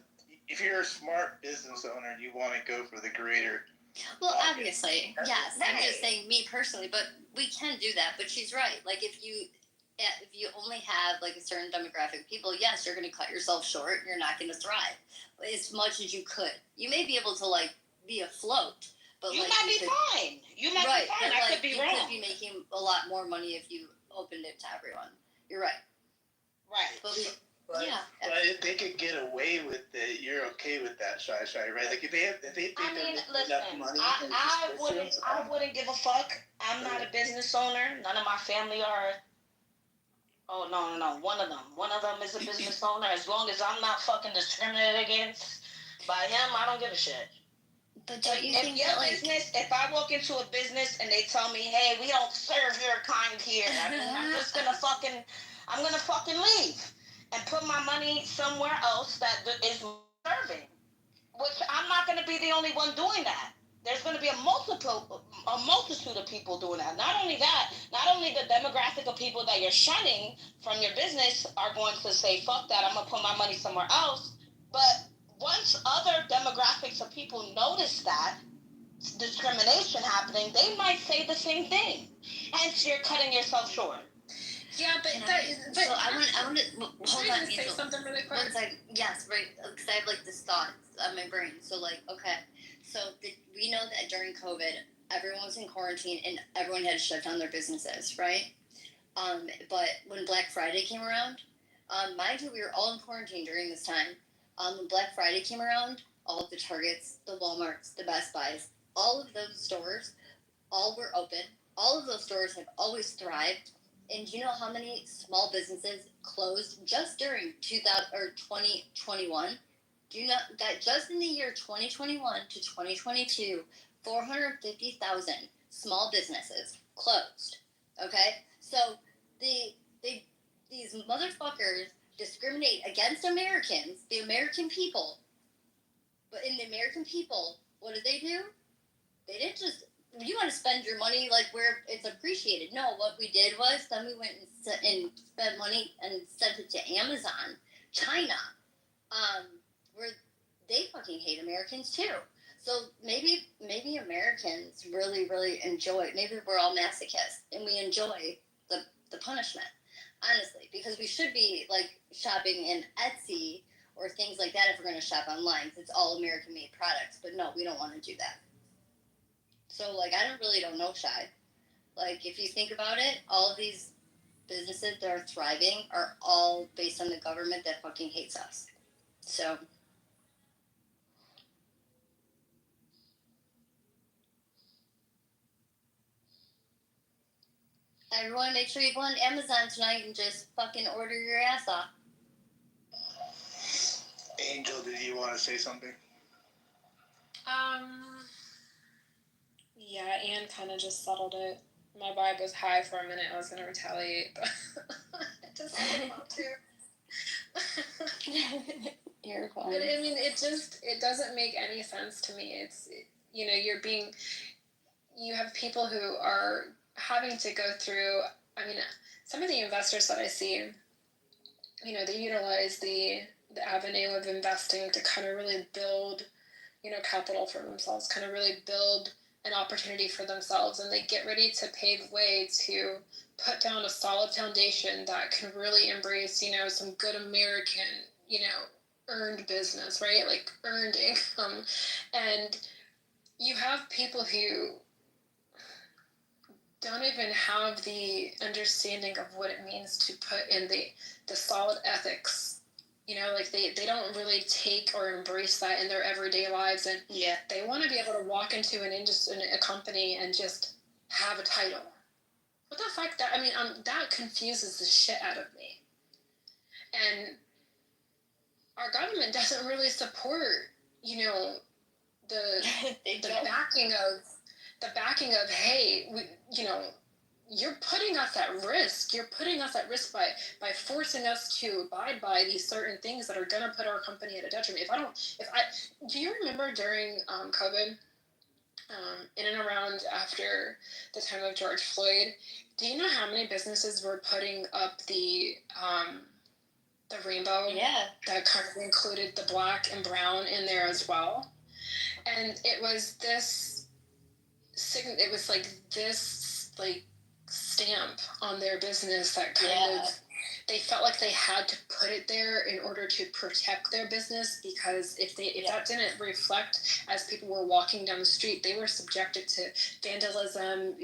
if you're a smart business owner, you want to go for the greater. Well, obviously, yes. I'm just saying me personally, but we can do that. But she's right. Like if you only have like a certain demographic of people, yes, you're going to cut yourself short. You're not going to thrive as much as you could. You may be able to like be afloat, but you like, might be fine. You might be fine. I could be wrong. You could be making a lot more money if you opened it to everyone. You're right. Right. But if they could get away with it, you're okay with that, Shy, right? Like if they think they're making enough money. I wouldn't give a fuck. I'm not a business owner. None of my family are. Oh, no. One of them is a business owner. As long as I'm not fucking discriminated against by him, I don't give a shit. But don't you think your business, if I walk into a business and they tell me, hey, we don't serve your kind here, I'm gonna fucking leave and put my money somewhere else that is serving. Which I'm not gonna be the only one doing that. There's going to be a multitude of people doing that. Not only that, not only the demographic of people that you're shunning from your business are going to say, fuck that, I'm going to put my money somewhere else. But once other demographics of people notice that discrimination happening, they might say the same thing. Hence, you're cutting yourself short. Yeah, but I want to hold on. Say something really quick. Once yes, right, because I have like this thought on my brain. So like, okay. So we know that during COVID, everyone was in quarantine and everyone had to shut down their businesses, right? But when Black Friday came around, mind you, we were all in quarantine during this time. When Black Friday came around, all of the Targets, the Walmarts, the Best Buys, all of those stores, all were open. All of those stores have always thrived. And do you know how many small businesses closed just during 2021? Do you know that just in the year 2021 to 2022, 450,000 small businesses closed? Okay, so these motherfuckers discriminate against Americans, the American people. But in the American people, what did they do? They didn't just. You want to spend your money like where it's appreciated. No, what we did was then we went and spent money and sent it to Amazon, China, where they fucking hate Americans too. So maybe Americans really, really enjoy. Maybe we're all masochists and we enjoy the punishment, honestly, because we should be like shopping in Etsy or things like that if we're going to shop online. It's all American-made products, but no, we don't want to do that. So, like, I don't know, Shy. Like, if you think about it, all of these businesses that are thriving are all based on the government that fucking hates us. So. Everyone, make sure you go on Amazon tonight and just fucking order your ass off. Angel, did you want to say something? Yeah, Anne kind of just settled it My vibe was high for a minute. I was gonna retaliate, but I just didn't want to. You're fine. But I mean, it doesn't make any sense to me. It's, you know, you have people who are having to go through, I mean, some of the investors that I see, you know, they utilize the avenue of investing to kind of really build, you know, capital for themselves, kind of really build an opportunity for themselves, and they get ready to pave way to put down a solid foundation that can really embrace, you know, some good American, you know, earned business, right? Like earned income. And you have people who don't even have the understanding of what it means to put in the solid ethics. You know, like they don't really take or embrace that in their everyday lives, and they want to be able to walk into a company and just have a title. What the fuck? That confuses the shit out of me. And our government doesn't really support, you know, the backing of hey, you know, you're putting us at risk. You're putting us at risk by forcing us to abide by these certain things that are gonna put our company at a detriment. Do you remember during COVID, in and around after the time of George Floyd, do you know how many businesses were putting up the rainbow? Yeah. That kind of included the black and brown in there as well, and it was this stamp on their business that kind of, they felt like they had to put it there in order to protect their business, because if that didn't reflect as people were walking down the street, they were subjected to vandalism.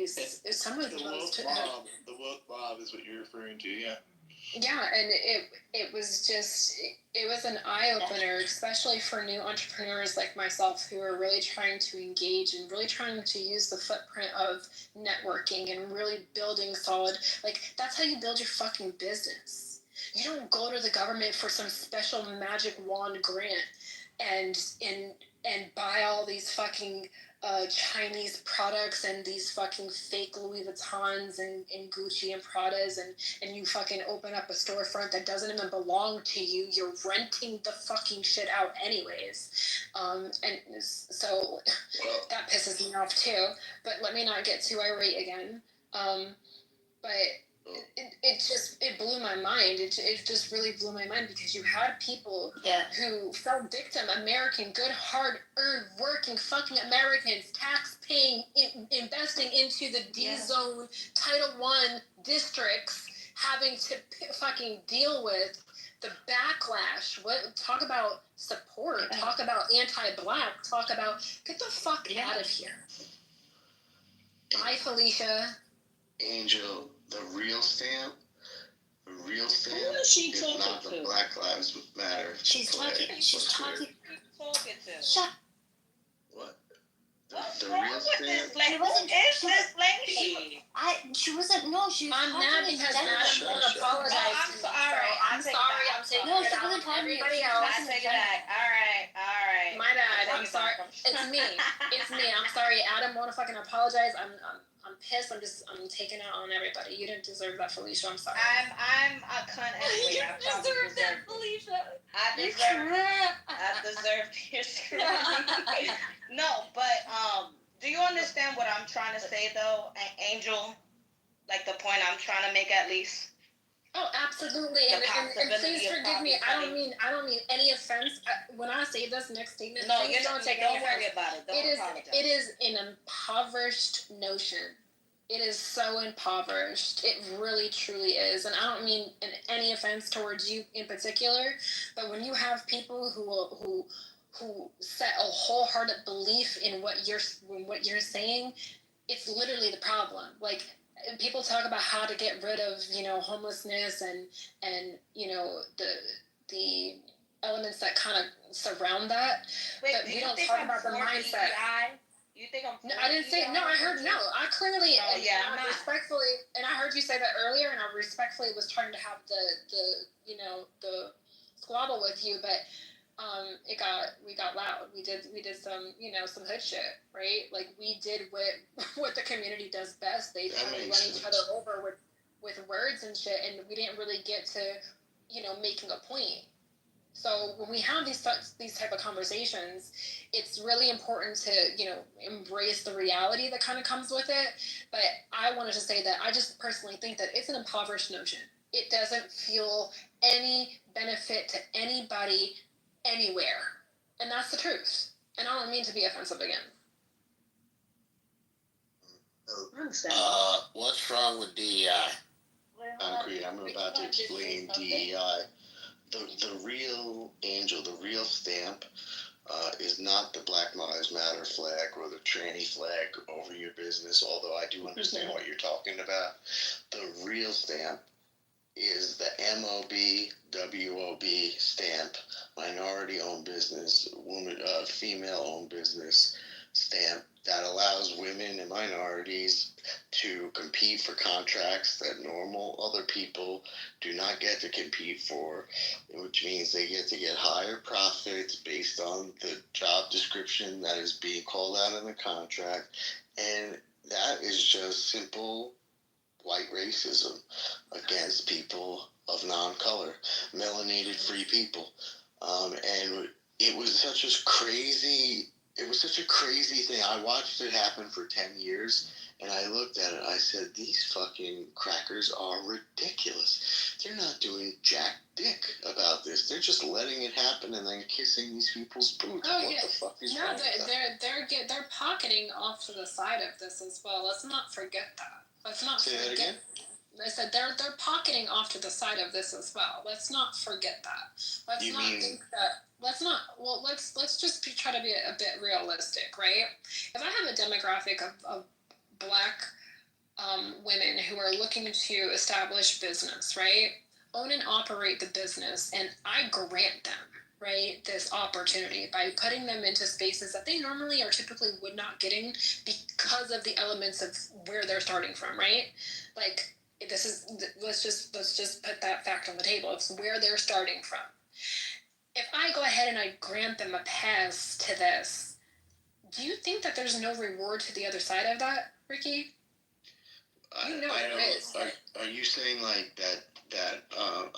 Some of the woke mob is what you're referring to, yeah. Yeah, and it was an eye-opener, especially for new entrepreneurs like myself who are really trying to engage and really trying to use the footprint of networking and really building solid, like, that's how you build your fucking business. You don't go to the government for some special magic wand grant and buy all these fucking Chinese products and these fucking fake Louis Vuittons and Gucci and Pradas, and you fucking open up a storefront that doesn't even belong to you. You're renting the fucking shit out anyways. And so that pisses me off too. But let me not get too irate again. But it blew my mind. It just really blew my mind, because you had people who fell victim, American, good, hard-earned, working fucking Americans, tax-paying, investing into the D-zone Title I districts, having to fucking deal with the backlash. Talk about support, talk about anti-black, talk about, get the fuck out of here. Bye, Felicia. Angel, the real stamp Who is she is talking not the to? Black Lives Matter. She's talking. Talking to. Shut. What? What's The wrong real with stamp? this lady? Who is this lady? She wasn't. No, she was. I'm mad because Adam won't apologize. I'm sorry. I'm sorry. I'm taking No, it she out wasn't on talking to everybody you. else. I take it back. All right. My bad. I'm sorry. It's me. I'm sorry. Adam won't fucking apologize. I'm pissed. I'm taking it out on everybody. You didn't deserve that, Felicia. I'm sorry. I'm a cunt anyway. You deserve that, Felicia. I deserve your scrutiny. No, but do you understand what I'm trying to say though, Angel? Like the point I'm trying to make at least. Oh, absolutely. And please forgive me. I don't mean any offense. When I say this next statement, no, please don't take don't any worry offense. about it. Don't apologize. It is an impoverished notion. It is so impoverished. It really, truly is. And I don't mean any offense towards you in particular, but when you have people who set a wholehearted belief in what you're saying, it's literally the problem. Like, people talk about how to get rid of, you know, homelessness and you know, the elements that kind of surround that. Wait, but we don't talk about the mindset. You think I'm? No, I didn't say no. I heard no. I clearly, I'm not. Respectfully, and I heard you say that earlier, and I respectfully was trying to have the you know, the squabble with you, but we got loud. We did some, some hood shit, right? Like we did what the community does best. They try to run each other over with words and shit, and we didn't really get to, making a point. So when we have these type of conversations, it's really important to, embrace the reality that kind of comes with it. But I wanted to say that I just personally think that it's an impoverished notion. It doesn't feel any benefit to anybody anywhere. And that's the truth. And I don't mean to be offensive again. What's wrong with DEI? Concrete, I'm about to explain DEI. The real angel, the real stamp, is not the Black Lives Matter flag or the tranny flag over your business, although I do understand what you're talking about. The real stamp is the MOB, stamp, minority-owned business, female-owned business stamp that allows women and minorities to compete for contracts that normal other people do not get to compete for, which means they get to get higher profits based on the job description that is being called out in the contract. And that is just simple white racism against people of non-color, melanated free people. And it was such a crazy thing. I watched it happen for 10 years, and I looked at it. I said, these fucking crackers are ridiculous. They're not doing jack dick about this. They're just letting it happen and then kissing these people's boots. Oh, what the fuck is wrong with that? They're pocketing off to the side of this as well. Let's not forget that. Let's not Say forget. that again? I said they're pocketing off to the side of this as well. Let's not forget that. Let's just try to be a bit realistic, right? If I have a demographic of Black women who are looking to establish business, right? Own and operate the business, and I grant them, right, this opportunity by putting them into spaces that they normally or typically would not get in because of the elements of where they're starting from, right? Like, let's just put that fact on the table. It's where they're starting from. If I go ahead and I grant them a pass to this, do you think that there's no reward to the other side of that, Ricky? Are you saying like that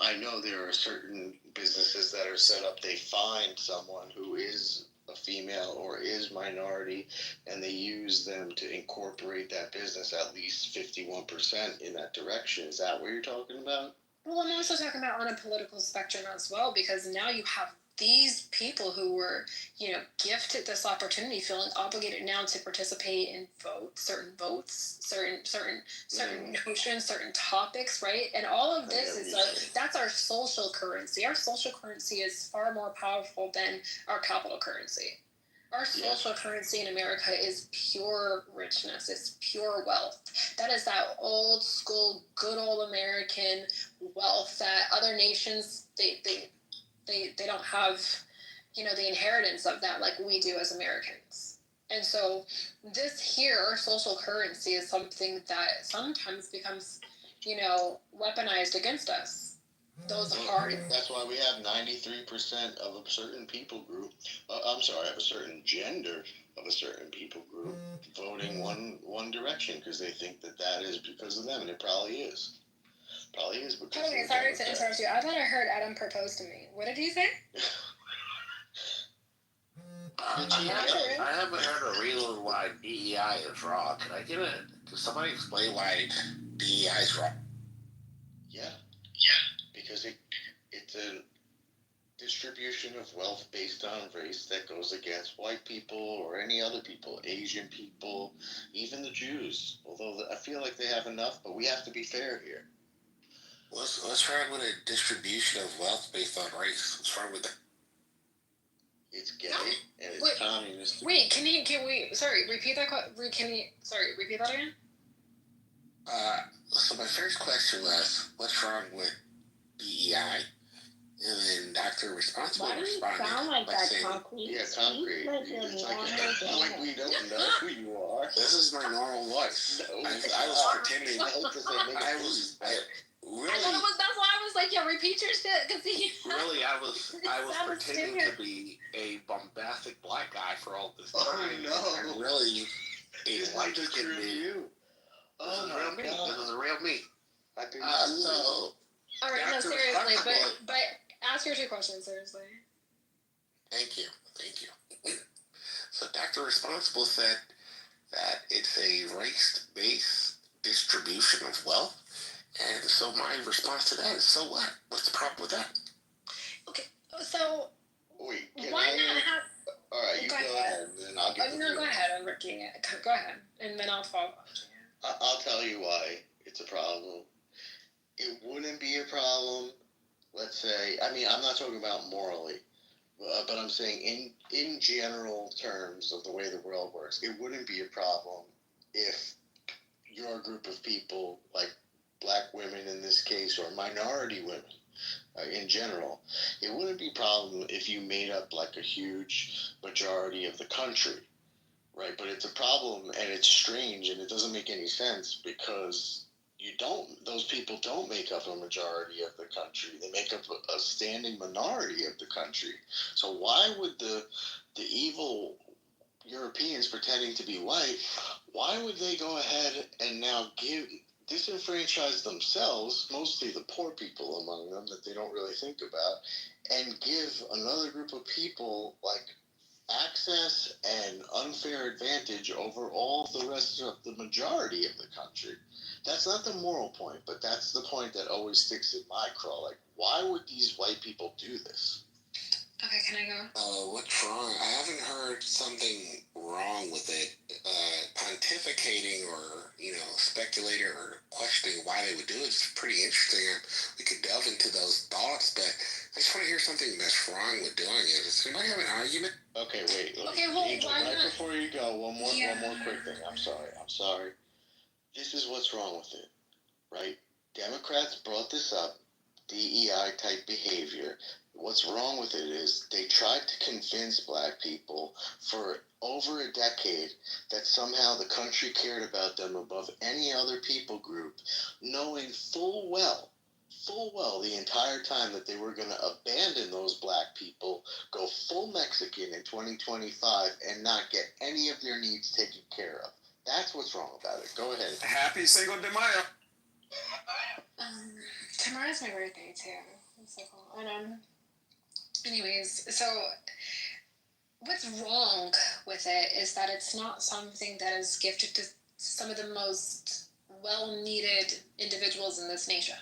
I know there are certain businesses that are set up, they find someone who is a female or is minority, and they use them to incorporate that business at least 51% in that direction. Is that what you're talking about? Well, I'm also talking about on a political spectrum as well, because now you have these people who were, gifted this opportunity, feeling obligated now to participate in certain notions, certain topics, right? And all of this that's our social currency. Our social currency is far more powerful than our capital currency. Our social currency in America is pure richness. It's pure wealth. That is that old school, good old American wealth that other nations, they don't have, the inheritance of that like we do as Americans. And so this here, social currency, is something that sometimes becomes, weaponized against us. Those hard. That's why we have 93% of a certain people group. Of a certain gender of a certain people group voting one direction because they think that is because of them, and it probably is. Probably is because. Okay, sorry to interrupt you. I thought I heard Adam propose to me. What did he say? I haven't heard a reason why DEI is wrong. Can I get it? Can somebody explain why DEI is wrong? Yeah. Because it's a distribution of wealth based on race that goes against white people or any other people, Asian people, even the Jews. Although I feel like they have enough, but we have to be fair here. What's wrong with a distribution of wealth based on race? What's wrong with that? It's gay and it's communist. Wait, can we? Sorry, repeat that. Repeat that again. So my first question was, what's wrong with DEI? And then Dr. Responsible responded sound like by that, saying, Concrete? Yeah, Concrete. Like we don't know who you are. This is my normal voice. No, I was pretending. Really? That's why I was like, yo, repeat your shit, because he. Really, I was That was pretending stupid. to be a bombastic black guy for all this time. Oh no! And really, This a is light the skinned true me. you. This Oh is my real me. God. This is a real me. I So, All right, no, Dr. seriously, Huxtable- but ask your two questions, seriously. Thank you. So Dr. Responsible said that it's a race-based distribution of wealth. And so my response to that is, so what? What's the problem with that? Okay, so Wait, why not have? All right, you Go go ahead. ahead, and then I'll give the No, real go ahead, I'm Ricky. Go ahead, and then I'll follow up. I'll tell you why it's a problem. It wouldn't be a problem, let's say, I mean, I'm not talking about morally, but I'm saying in general terms of the way the world works, it wouldn't be a problem if your group of people, like black women in this case, or minority women in general, it wouldn't be a problem if you made up like a huge majority of the country. Right, but it's a problem, and it's strange, and it doesn't make any sense because those people don't make up a majority of the country. They make up a standing minority of the country. So why would the evil Europeans pretending to be white, why would they go ahead and now disenfranchise themselves, mostly the poor people among them that they don't really think about, and give another group of people like access and unfair advantage over all the rest of the majority of the country? That's not the moral point, but that's the point that always sticks in my craw. Like, why would these white people do this? Okay, can I go? What's wrong? I haven't heard something wrong with it. Pontificating or, speculating or questioning why they would do it is pretty interesting. We could delve into those thoughts, but I just want to hear something that's wrong with doing it. Does anybody have an argument? Okay, wait. Okay, hold Angel, on. right before you go, one more Yeah. quick thing. I'm sorry. This is what's wrong with it, right? Democrats brought this up, DEI type behavior. What's wrong with it is they tried to convince black people for over a decade that somehow the country cared about them above any other people group, knowing full well the entire time that they were going to abandon those black people, go full Mexican in 2025, and not get any of their needs taken care of. That's what's wrong about it. Go ahead. Happy Cinco de Mayo. Tomorrow's my birthday too. That's so cool. And anyways, so what's wrong with it is that it's not something that is gifted to some of the most well-needed individuals in this nation,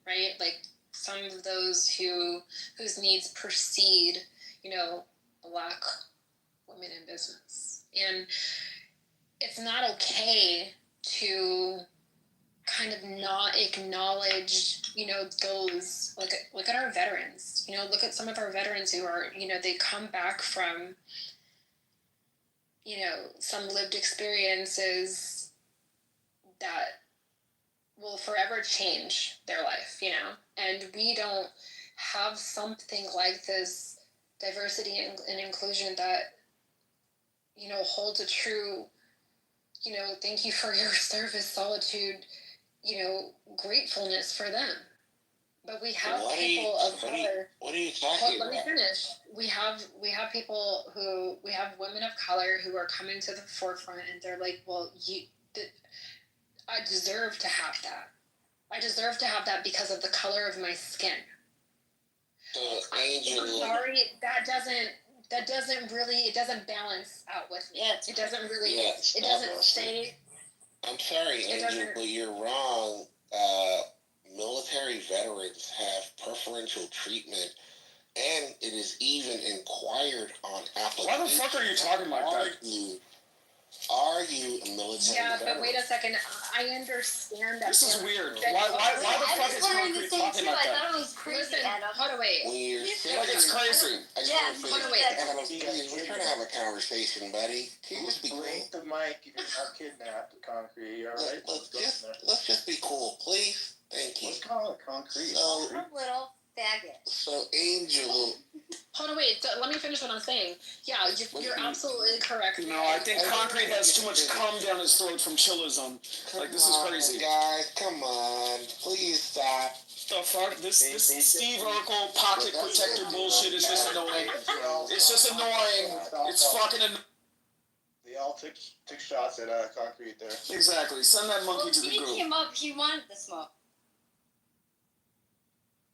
right? Like some of those whose needs precede, black women in business. And it's not okay to kind of not acknowledge, those, look at our veterans, look at some of our veterans who are, they come back from, some lived experiences that will forever change their life, and we don't have something like this diversity and inclusion that, holds a true, thank you for your service, solitude, gratefulness for them. But we have people of color. What are you talking about? Let me finish. We have people we have women of color who are coming to the forefront, and they're like, well, I deserve to have that. I deserve to have that because of the color of my skin. Angel, I'm sorry, that doesn't really, it doesn't balance out with me. Yeah, it doesn't really, yes, it doesn't say. I'm sorry, Angel, but you're wrong. Military veterans have preferential treatment, and it is even inquired on applications. Why the fuck are you talking like that? Are you a military Yeah, veteran? but wait a second. I understand that. This is weird. Why the fuck is Concrete talking like that? I thought it was crazy. Listen, hold on, wait. When you're Like it's crazy. Hold on, wait. We're trying to have a conversation, buddy. Can you just be cool? Blink the mic if you're not kidnapped. Concrete, you alright? Let's just be cool, please. Thank you. Let's call it concrete. So, A little. faggot. So, Angel. Hold on, wait. Let me finish what I'm saying. Yeah, you're absolutely correct. No, I think Concrete has too much cum down his throat from Chillism. Like, this is crazy. Guys, come on. Please stop. The fuck? This Steve Urkel pocket protector bullshit is just annoying. It's just annoying. It's fucking annoying. They all took shots at Concrete there. Exactly. Send that monkey to the He group. came up. He wanted the smoke.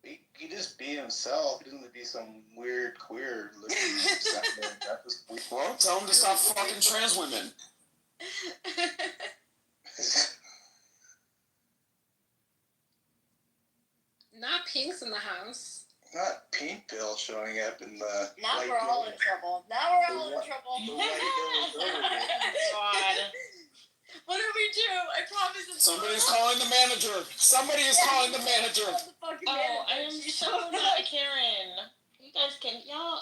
He just be himself. He doesn't be some weird queer looking. Well, tell him to stop fucking trans women. Not Pink's in the house. Not Pink Bill showing up in the. Now we're all in trouble. Now we're all in trouble. God. What do we do? I promise it's Somebody's calling the manager. Somebody is calling the manager. Oh, I am so not a Karen. You guys can, y'all,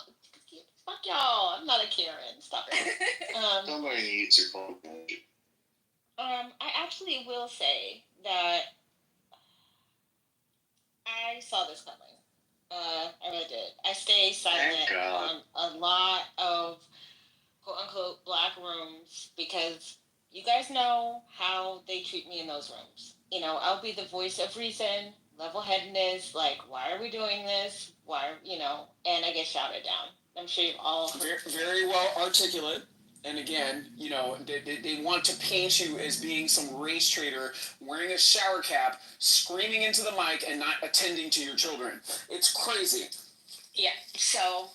fuck y'all. I'm not a Karen. Stop it. Somebody needs to call the manager. I actually will say that I saw this coming. I really did. I stay silent on a lot of quote-unquote black rooms because you guys know how they treat me in those rooms. You know, I'll be the voice of reason, level-headedness, like, why are we doing this? Why, you know, and I get shouted down. I'm sure you've all heard. Very well articulate. And again, you know, they want to paint you as being some race traitor wearing a shower cap, screaming into the mic, and not attending to your children. It's crazy. Yeah, so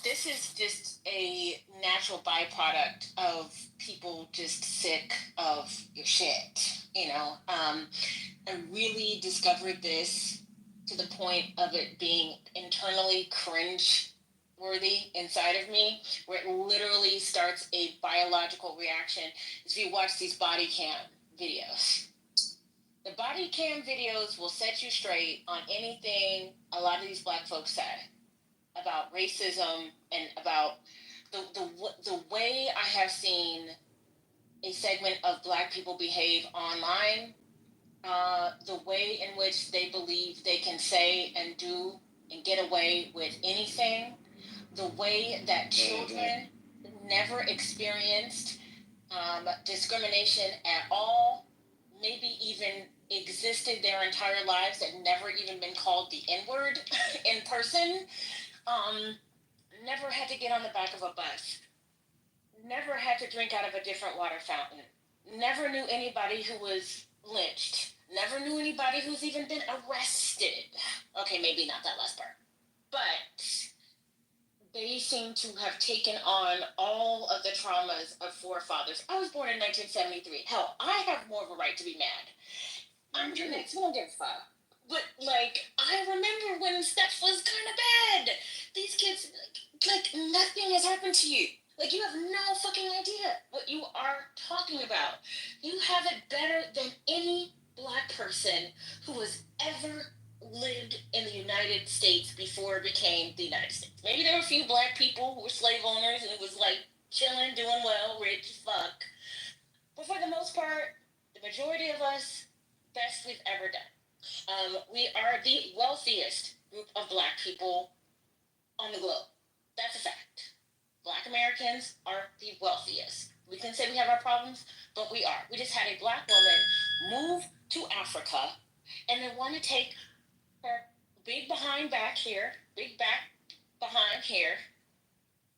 this is just a natural byproduct of people just sick of your shit, you know. I really discovered this to the point of it being internally cringe-worthy inside of me, where it literally starts a biological reaction. If you watch these body cam videos. The body cam videos will set you straight on anything a lot of these black folks say about racism and about the way I have seen a segment of black people behave online, the way in which they believe they can say and do and get away with anything, the way that children never experienced discrimination at all, maybe even existed their entire lives and never even been called the N-word in person, never had to get on the back of a bus, never had to drink out of a different water fountain, never knew anybody who was lynched, never knew anybody who's even been arrested. Okay, maybe not that last part. But they seem to have taken on all of the traumas of forefathers. I was born in 1973. Hell, I have more of a right to be mad. I'm the next one to give a fuck. But, like, I remember when stuff was kind of bad. These kids, like, nothing has happened to you. Like, you have no fucking idea what you are talking about. You have it better than any black person who has ever lived in the United States before it became the United States. Maybe there were a few black people who were slave owners and it was, like, chilling, doing well, rich as fuck. But for the most part, the majority of us, best we've ever done. We are the wealthiest group of black people on the globe. That's a fact. Black Americans are the wealthiest. We can say we have our problems, but we are. We just had a black woman move to Africa, and they want to take her big behind back here, big back behind here,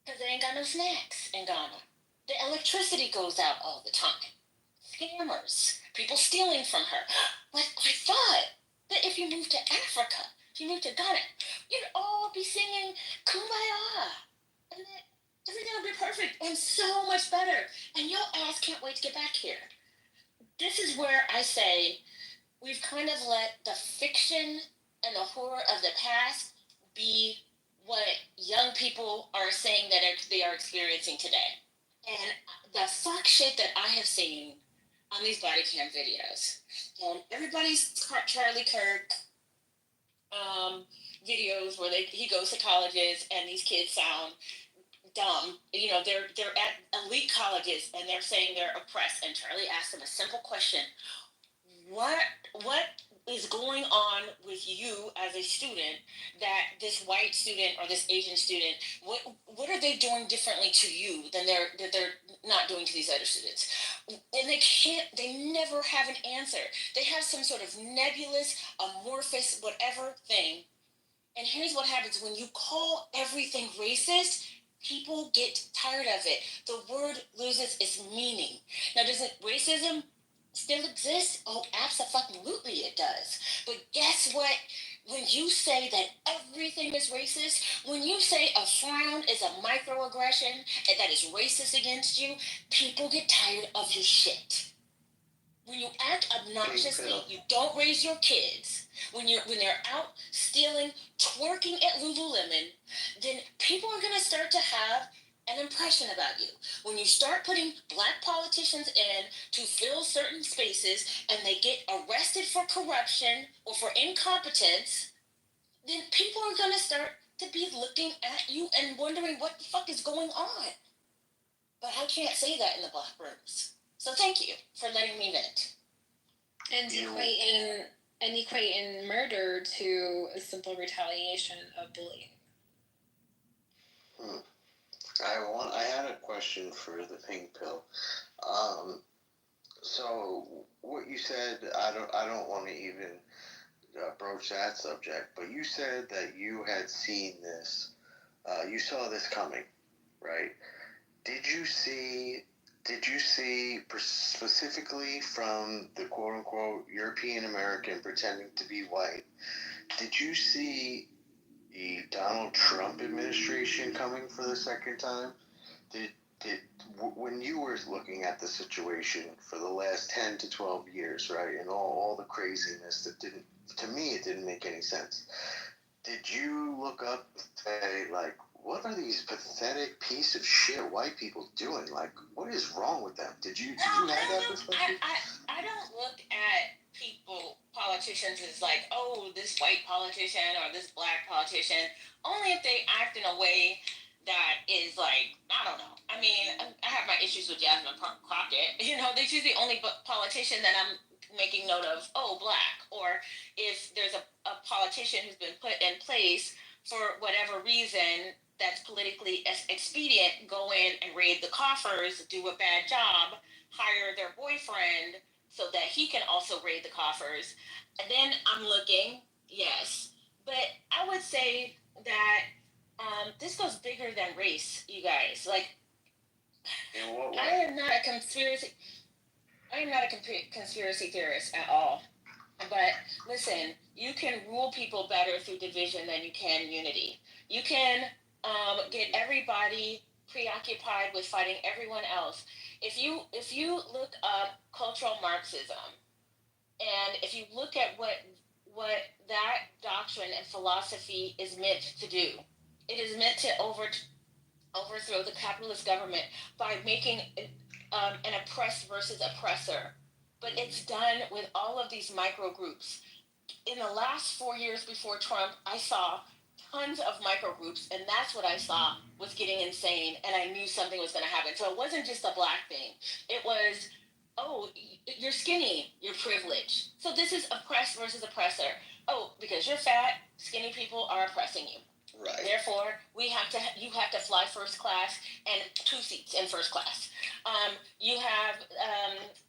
because they ain't got no snacks in Ghana. The electricity goes out all the time. Scammers, people stealing from her. Like, I thought that if you moved to Africa, if you moved to Ghana, you'd all be singing Kumbaya. And that everything will be perfect and so much better. And your ass can't wait to get back here. This is where I say we've kind of let the fiction and the horror of the past be what young people are saying that they are experiencing today. And the fuck shit that I have seen on these body cam videos. And everybody's Charlie Kirk videos where he goes to colleges and these kids sound dumb. You know, they're at elite colleges and they're saying they're oppressed. And Charlie asked them a simple question: What is going on with you as a student that this white student or this Asian student, what are they doing differently to you than they're not doing to these other students? And they never have an answer. They have some sort of nebulous, amorphous, whatever thing. And here's what happens when you call everything racist. People get tired of it. The word loses its meaning. Now, does racism still exist? Oh, absolutely it does. But guess what? When you say that everything is racist, when you say a frown is a microaggression and that is racist against you, people get tired of your shit. When you act obnoxiously, you don't raise your kids. When they're out stealing, twerking at Lululemon, then people are gonna start to have an impression about you. When you start putting black politicians in to fill certain spaces and they get arrested for corruption or for incompetence, then people are gonna start to be looking at you and wondering what the fuck is going on. But I can't say that in the black rooms. So thank you for letting me vent. And equating murder to a simple retaliation of bullying. I had a question for the pink pill. So what you said, I don't want to even broach that subject, but you said that you had seen this, you saw this coming, right? Did you see specifically from the quote-unquote European American pretending to be white, did you see the Donald Trump administration coming for the second time? When you were looking at the situation for the last 10 to 12 years, right, and all the craziness that it didn't make any sense. Did you look up and say, like, what are these pathetic piece of shit white people doing? Like, what is wrong with them? Did you have that perspective? I don't look at politicians as like, oh, this white politician or this black politician, only if they act in a way that is like, I don't know. I mean, I have my issues with Jasmine Crockett. You know, she's the only politician that I'm making note of, oh, black. Or if there's a politician who's been put in place for whatever reason that's politically expedient, go in and raid the coffers, do a bad job, hire their boyfriend so that he can also raid the coffers. And then I'm looking, yes. But I would say that this goes bigger than race, you guys. Like, I am not a conspiracy theorist at all. But listen, you can rule people better through division than you can unity. You can get everybody preoccupied with fighting everyone else. If you look up cultural Marxism, and if you look at what that doctrine and philosophy is meant to do, it is meant to overthrow the capitalist government by making an oppressed versus oppressor. But it's done with all of these micro groups. In the last 4 years before Trump, I saw tons of micro groups, and that's what I saw was getting insane, and I knew something was going to happen. So it wasn't just a black thing. It was, oh, you're skinny, you're privileged. So this is oppressed versus oppressor. Oh, because you're fat, skinny people are oppressing you. Right. Therefore, you have to fly first class and 2 seats in first class. You have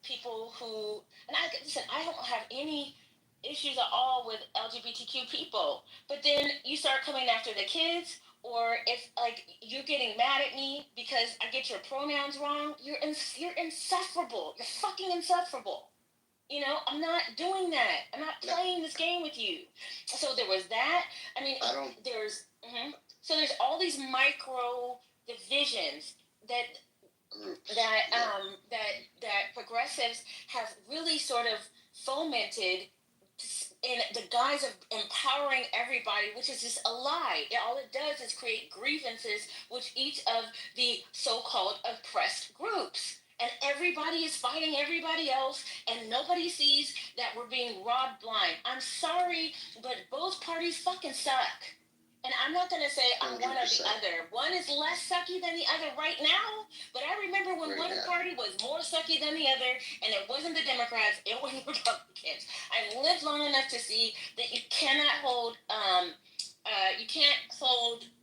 people who, and I don't have any issues at all with LGBTQ people, but then you start coming after the kids, or if like you're getting mad at me because I get your pronouns wrong, you're insufferable. You're fucking insufferable. You know, I'm not doing that. I'm not playing this game with you. So there was that. I mean, so there's all these micro divisions that progressives have really sort of fomented in the guise of empowering everybody, which is just a lie. All it does is create grievances with each of the so-called oppressed groups. And everybody is fighting everybody else, and nobody sees that we're being robbed blind. I'm sorry, but both parties fucking suck. And I'm not going to say I'm one or the other. One is less sucky than the other right now, but I remember remember when one party was more sucky than the other, and it wasn't the Democrats, it was the Republicans. I lived long enough to see that you cannot hold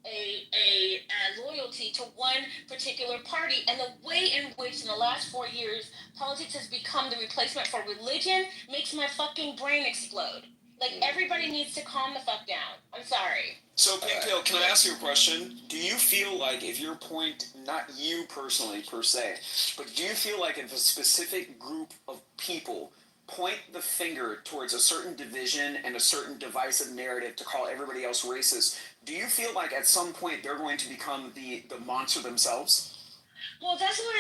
a loyalty to one particular party, and the way in which in the last 4 years politics has become the replacement for religion makes my fucking brain explode. Like, everybody needs to calm the fuck down. I'm sorry. So, Pinktail, can I ask you a question? Do you feel like if your point, not you personally per se, but do you feel like if a specific group of people point the finger towards a certain division and a certain divisive narrative to call everybody else racist, do you feel like at some point they're going to become the monster themselves? Well, that's what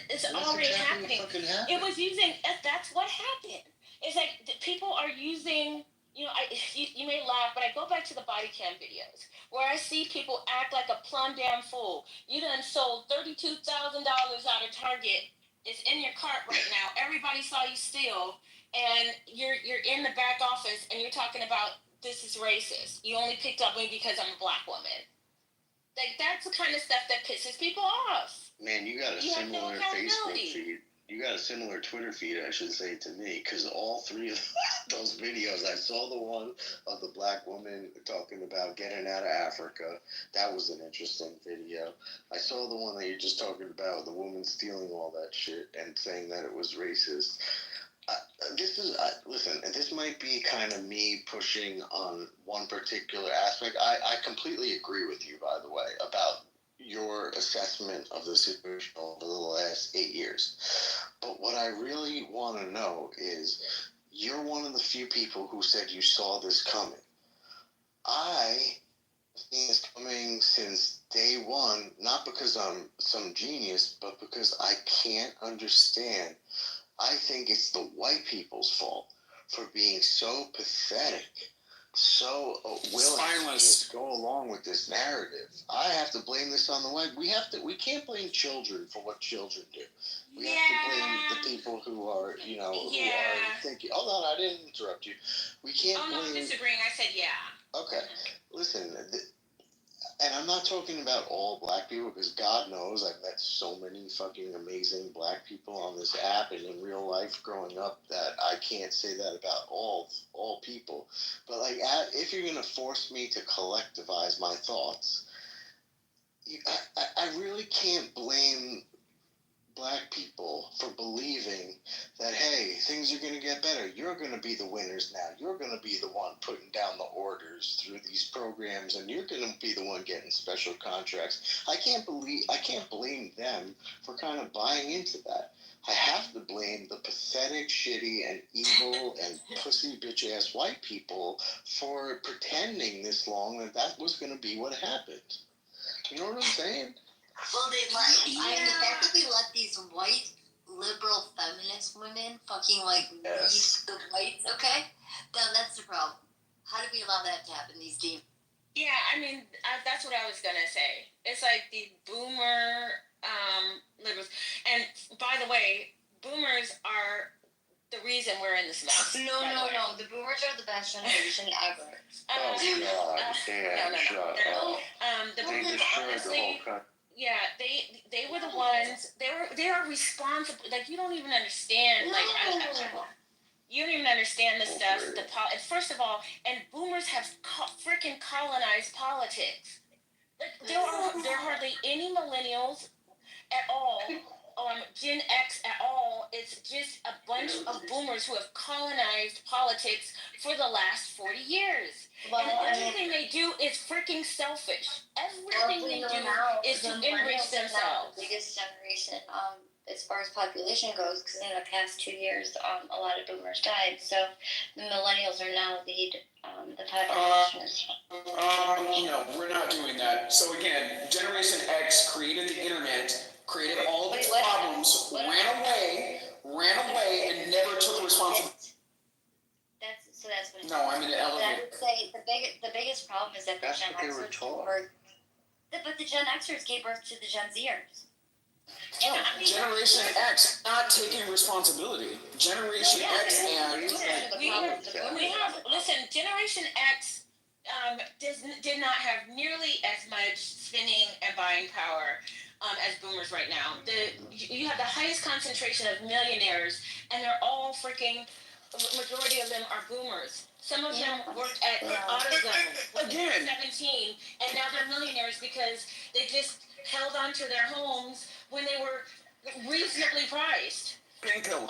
it's already happening. It was using, that's what happened. It's like people are using, you may laugh, but I go back to the body cam videos where I see people act like a plumb damn fool. You done sold $32,000 out of Target. It's in your cart right now. Everybody saw you steal, and you're in the back office, and you're talking about this is racist. You only picked up me because I'm a black woman. Like, that's the kind of stuff that pisses people off. Man, you got a similar Facebook feed. You got a similar Twitter feed, I should say, to me, because all three of those videos, I saw the one of the black woman talking about getting out of Africa. That was an interesting video. I saw the one that you're just talking about, the woman stealing all that shit and saying that it was racist. Listen, this might be kind of me pushing on one particular aspect. I completely agree with you, by the way, about your assessment of the situation over the last 8 years. But what I really want to know is, you're one of the few people who said you saw this coming. I seen this coming since day one, not because I'm some genius, but because I can't understand. I think it's the white people's fault for being so pathetic, so willing to just go along with this narrative. I have to blame this on the white. We can't blame children for what children do. We have to blame the people who are, who are thinking. Hold on, I didn't interrupt you. We can't blame. I'm disagreeing. I said yeah. Okay, listen, and I'm not talking about all black people, because God knows I've met so many fucking amazing black people on this app and in real life growing up that I can't say that about all people. But like, if you're gonna force me to collectivize my thoughts, I really can't blame black people for believing that, hey, things are going to get better. You're going to be the winners now. You're going to be the one putting down the orders through these programs, and you're going to be the one getting special contracts. I can't blame them for kind of buying into that. I have to blame the pathetic, shitty, and evil and pussy bitch-ass white people for pretending this long that was going to be what happened. You know what I'm saying? Well, the fact that they let these white liberal feminist women fucking lead the whites, okay? That's the problem. How do we allow that to happen these days? Yeah, I mean, that's what I was gonna say. It's like the boomer liberals. And by the way, boomers are the reason we're in this mess. No. The boomers are the best generation ever. The boomers, honestly, yeah, they were the ones. They are responsible. Like, you don't even understand. Like, you don't even understand the stuff. First of all, and boomers have freaking colonized politics. Like, there are hardly any millennials at all. Gen X at all. It's just a bunch of boomers who have colonized politics for the last 40 years. And everything they do is freaking selfish. Everything they do is to enrich themselves. The biggest generation, as far as population goes, because in the past 2 years, a lot of boomers died. So the millennials are now the population. No, we're not doing that. So again, Generation X created the internet, created all of its problems, ran away, and never took responsibility. That's what. No, I'm in an elevator. I would say the biggest problem is that the Gen Xers gave birth. But the Gen Xers gave birth to the Gen Zers. No, Generation X not taking responsibility. Generation X and we have listen. Generation X did not have nearly as much spending and buying power as boomers right now. You have the highest concentration of millionaires, and they're all freaking. Majority of them are boomers. Some of them worked at AutoZone when they were 17, and now they're millionaires because they just held on to their homes when they were reasonably priced. Pinko,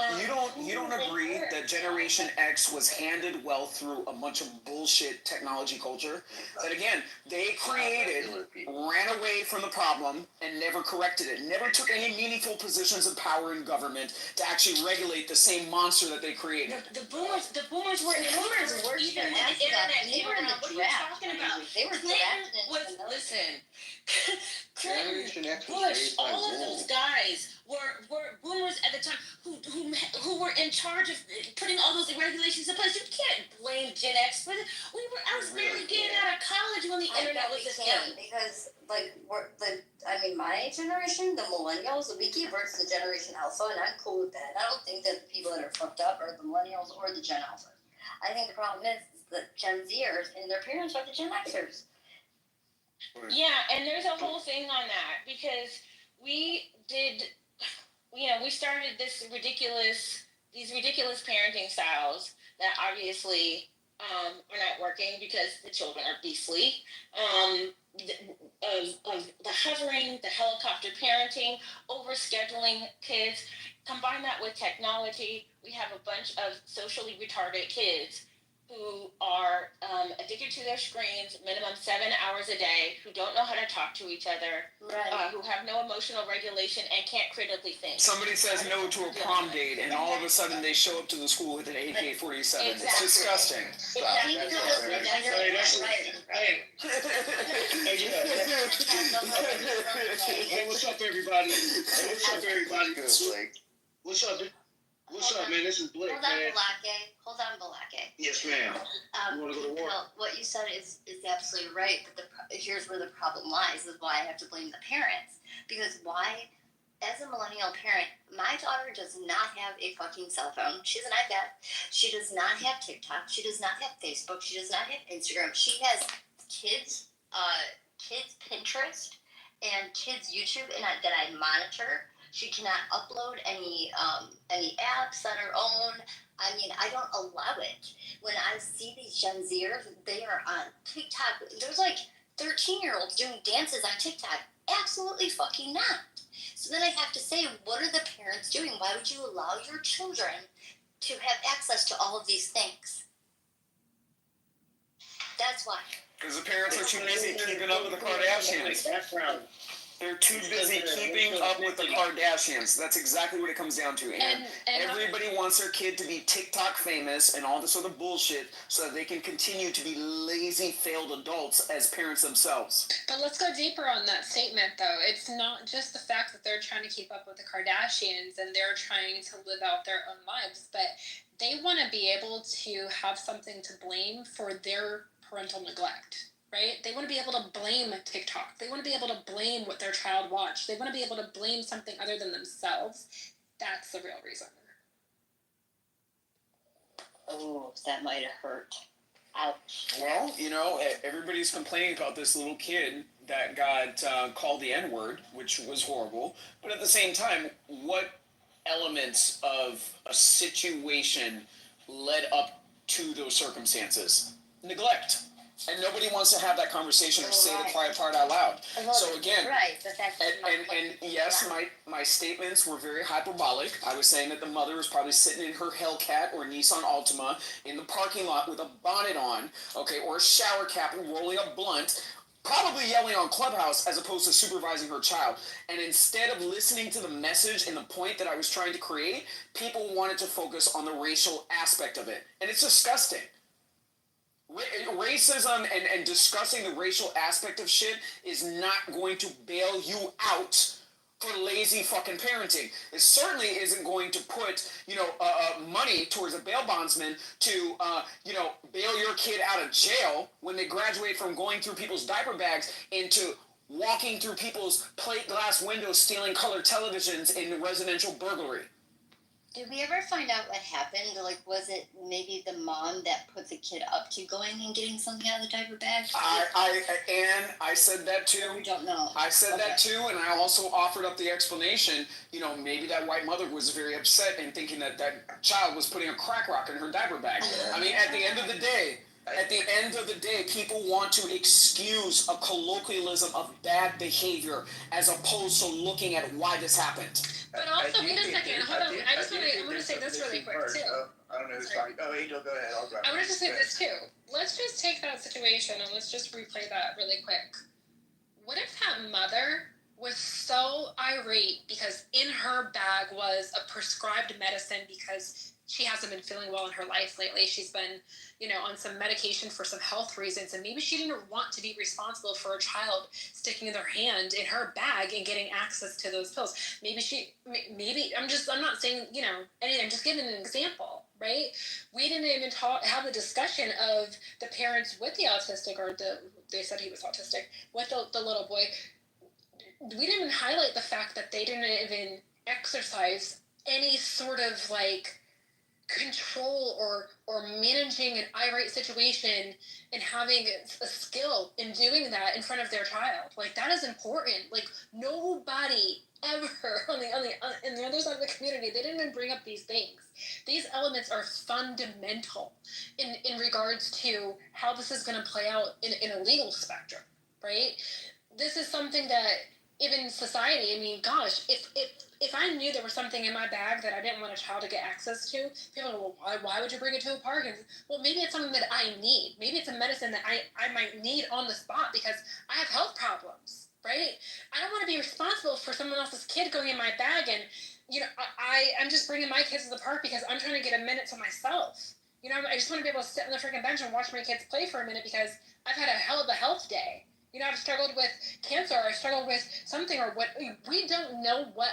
you don't agree that Generation X was handed wealth through a bunch of bullshit technology culture? That again, they created, ran away from the problem, and never corrected it. Never took any meaningful positions of power in government to actually regulate the same monster that they created. The boomers were in power even when the internet came around. What are you talking about? They were Clinton was, listen, Clinton, Bush, all of those guys were boomers at the time who were in charge of putting all those regulations in place. You can't blame Gen X for this. I was barely getting out of college when the internet was a thing. Because my generation, the millennials, we give birth to Generation Alpha, and I'm cool with that. I don't think that the people that are fucked up are the millennials or the Gen Alpha. I think the problem is the Gen Zers and their parents are the Gen Xers. Yeah, and there's a whole thing on that because we started these ridiculous parenting styles that obviously are not working because the children are beastly. Of the hovering, the helicopter parenting, overscheduling kids. Combine that with technology, we have a bunch of socially retarded kids who are addicted to their screens, minimum 7 hours a day, who don't know how to talk to each other, who have no emotional regulation and can't critically think. Somebody says no to a prom date, and all of a sudden they show up to the school with an AK-47. Exactly. It's disgusting. Hey, what's up, everybody? What's up? What's up, man? This is Blake, Hold on, Balake. Yes, ma'am. You want to go to war? Well, what you said is absolutely right, but here's where the problem lies, is why I have to blame the parents. Because as a millennial parent, my daughter does not have a fucking cell phone. She has an iPad. She does not have TikTok. She does not have Facebook. She does not have Instagram. She has kids Pinterest and kids YouTube that I monitor. She cannot upload any apps on her own. I mean, I don't allow it. When I see these Gen Zers, they are on TikTok. There's like 13-year-olds doing dances on TikTok. Absolutely fucking not. So then I have to say, what are the parents doing? Why would you allow your children to have access to all of these things? That's why. Because the parents are too busy keeping up with the Kardashians. They're too busy keeping up with the Kardashians. That's exactly what it comes down to. And everybody wants their kid to be TikTok famous and all this other bullshit so that they can continue to be lazy, failed adults as parents themselves. But let's go deeper on that statement, though. It's not just the fact that they're trying to keep up with the Kardashians and they're trying to live out their own lives, but they want to be able to have something to blame for their parental neglect. Right? They want to be able to blame TikTok. They want to be able to blame what their child watched. They want to be able to blame something other than themselves. That's the real reason. Oh, that might have hurt. Ouch. Well, everybody's complaining about this little kid that got called the N-word, which was horrible. But at the same time, what elements of a situation led up to those circumstances? Neglect. And nobody wants to have that conversation or say the quiet part out loud. So again, and yes, my statements were very hyperbolic. I was saying that the mother was probably sitting in her Hellcat or Nissan Altima in the parking lot with a bonnet on, or a shower cap and rolling a blunt, probably yelling on Clubhouse as opposed to supervising her child. And instead of listening to the message and the point that I was trying to create, people wanted to focus on the racial aspect of it. And it's disgusting. Racism and discussing the racial aspect of shit is not going to bail you out for lazy fucking parenting. It certainly isn't going to put, money towards a bail bondsman to, bail your kid out of jail when they graduate from going through people's diaper bags into walking through people's plate glass windows stealing color televisions in residential burglary. Did we ever find out what happened? Like, was it maybe the mom that put the kid up to going and getting something out of the diaper bag? I said that too. We don't know. I said that too, and I also offered up the explanation. Maybe that white mother was very upset and thinking that that child was putting a crack rock in her diaper bag. I mean, at the end of the day, people want to excuse a colloquialism of bad behavior as opposed to looking at why this happened. But also, wait a second, hold on. I'm going to say this really quick, too. I don't know who's talking. Oh, Angel, go ahead. I'll go. I wanted to say this, too. Let's just take that situation and let's just replay that really quick. What if that mother was so irate because in her bag was a prescribed medicine because she hasn't been feeling well in her life lately. She's been, on some medication for some health reasons, and maybe she didn't want to be responsible for a child sticking their hand in her bag and getting access to those pills. Maybe I'm not saying, anything, I'm just giving an example, right? We didn't even have the discussion of the parents with the autistic, they said he was autistic, with the little boy. We didn't even highlight the fact that they didn't even exercise any sort of control or managing an irate situation and having a skill in doing that in front of their child. That is important. Nobody ever on the other side of the community, they didn't even bring up these things. These elements are fundamental in regards to how this is going to play out in a legal spectrum, right? This is something that even society, I mean, gosh, if I knew there was something in my bag that I didn't want a child to get access to, people go, well, why would you bring it to a park? And, well, maybe it's something that I need. Maybe it's a medicine that I might need on the spot because I have health problems, right? I don't want to be responsible for someone else's kid going in my bag and, I'm just bringing my kids to the park because I'm trying to get a minute to myself. I just want to be able to sit on the freaking bench and watch my kids play for a minute because I've had a hell of a health day. I've struggled with cancer, or I struggled with something, or what. We don't know what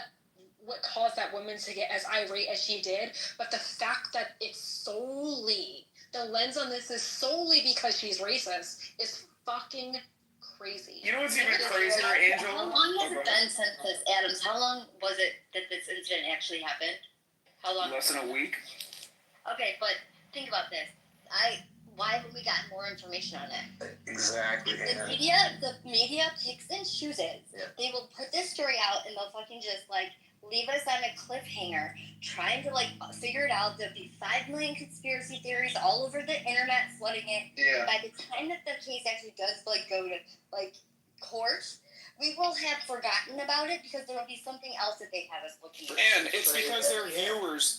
caused that woman to get as irate as she did, but the fact that the lens on this is solely because she's racist is fucking crazy. You know what's even crazier, Angel? How long has it been since this, Adams? How long was it that this incident actually happened? How long? Less than a week. Okay, but think about this. Why haven't we gotten more information on it? Exactly. The media picks and chooses. Yeah. They will put this story out and they'll fucking just leave us on a cliffhanger, trying to figure it out. There'll be 5 million conspiracy theories all over the internet flooding it. Yeah. By the time that the case actually does go to court, we will have forgotten about it because there will be something else that they have us looking at. And it's because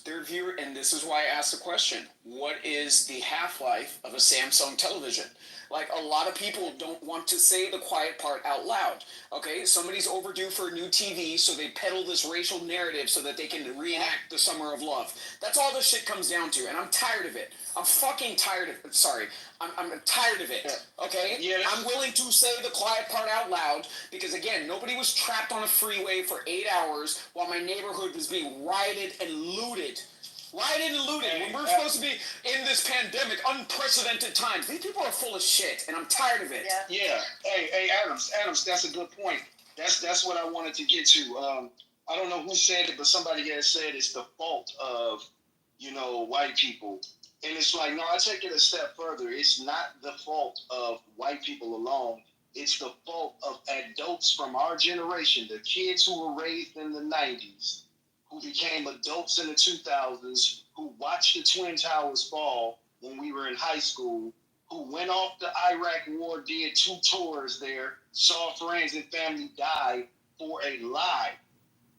their viewer, and this is why I asked the question, what is the half-life of a Samsung television? A lot of people don't want to say the quiet part out loud, okay? Somebody's overdue for a new TV, so they peddle this racial narrative so that they can reenact the Summer of Love. That's all this shit comes down to, and I'm tired of it. I'm fucking tired of it. Sorry. I'm tired of it, okay? Yeah. I'm willing to say the quiet part out loud because, again, nobody was trapped on a freeway for 8 hours while my neighborhood was being rioted and looted. When we're supposed to be in this pandemic, unprecedented times. These people are full of shit, and I'm tired of it. Yeah. Hey, Adams, that's a good point. That's what I wanted to get to. I don't know who said it, but somebody has said it's the fault of, white people. And it's no, I take it a step further. It's not the fault of white people alone. It's the fault of adults from our generation, the kids who were raised in the 90s, who became adults in the 2000s, who watched the Twin Towers fall when we were in high school, who went off the Iraq War, did 2 tours there, saw friends and family die for a lie.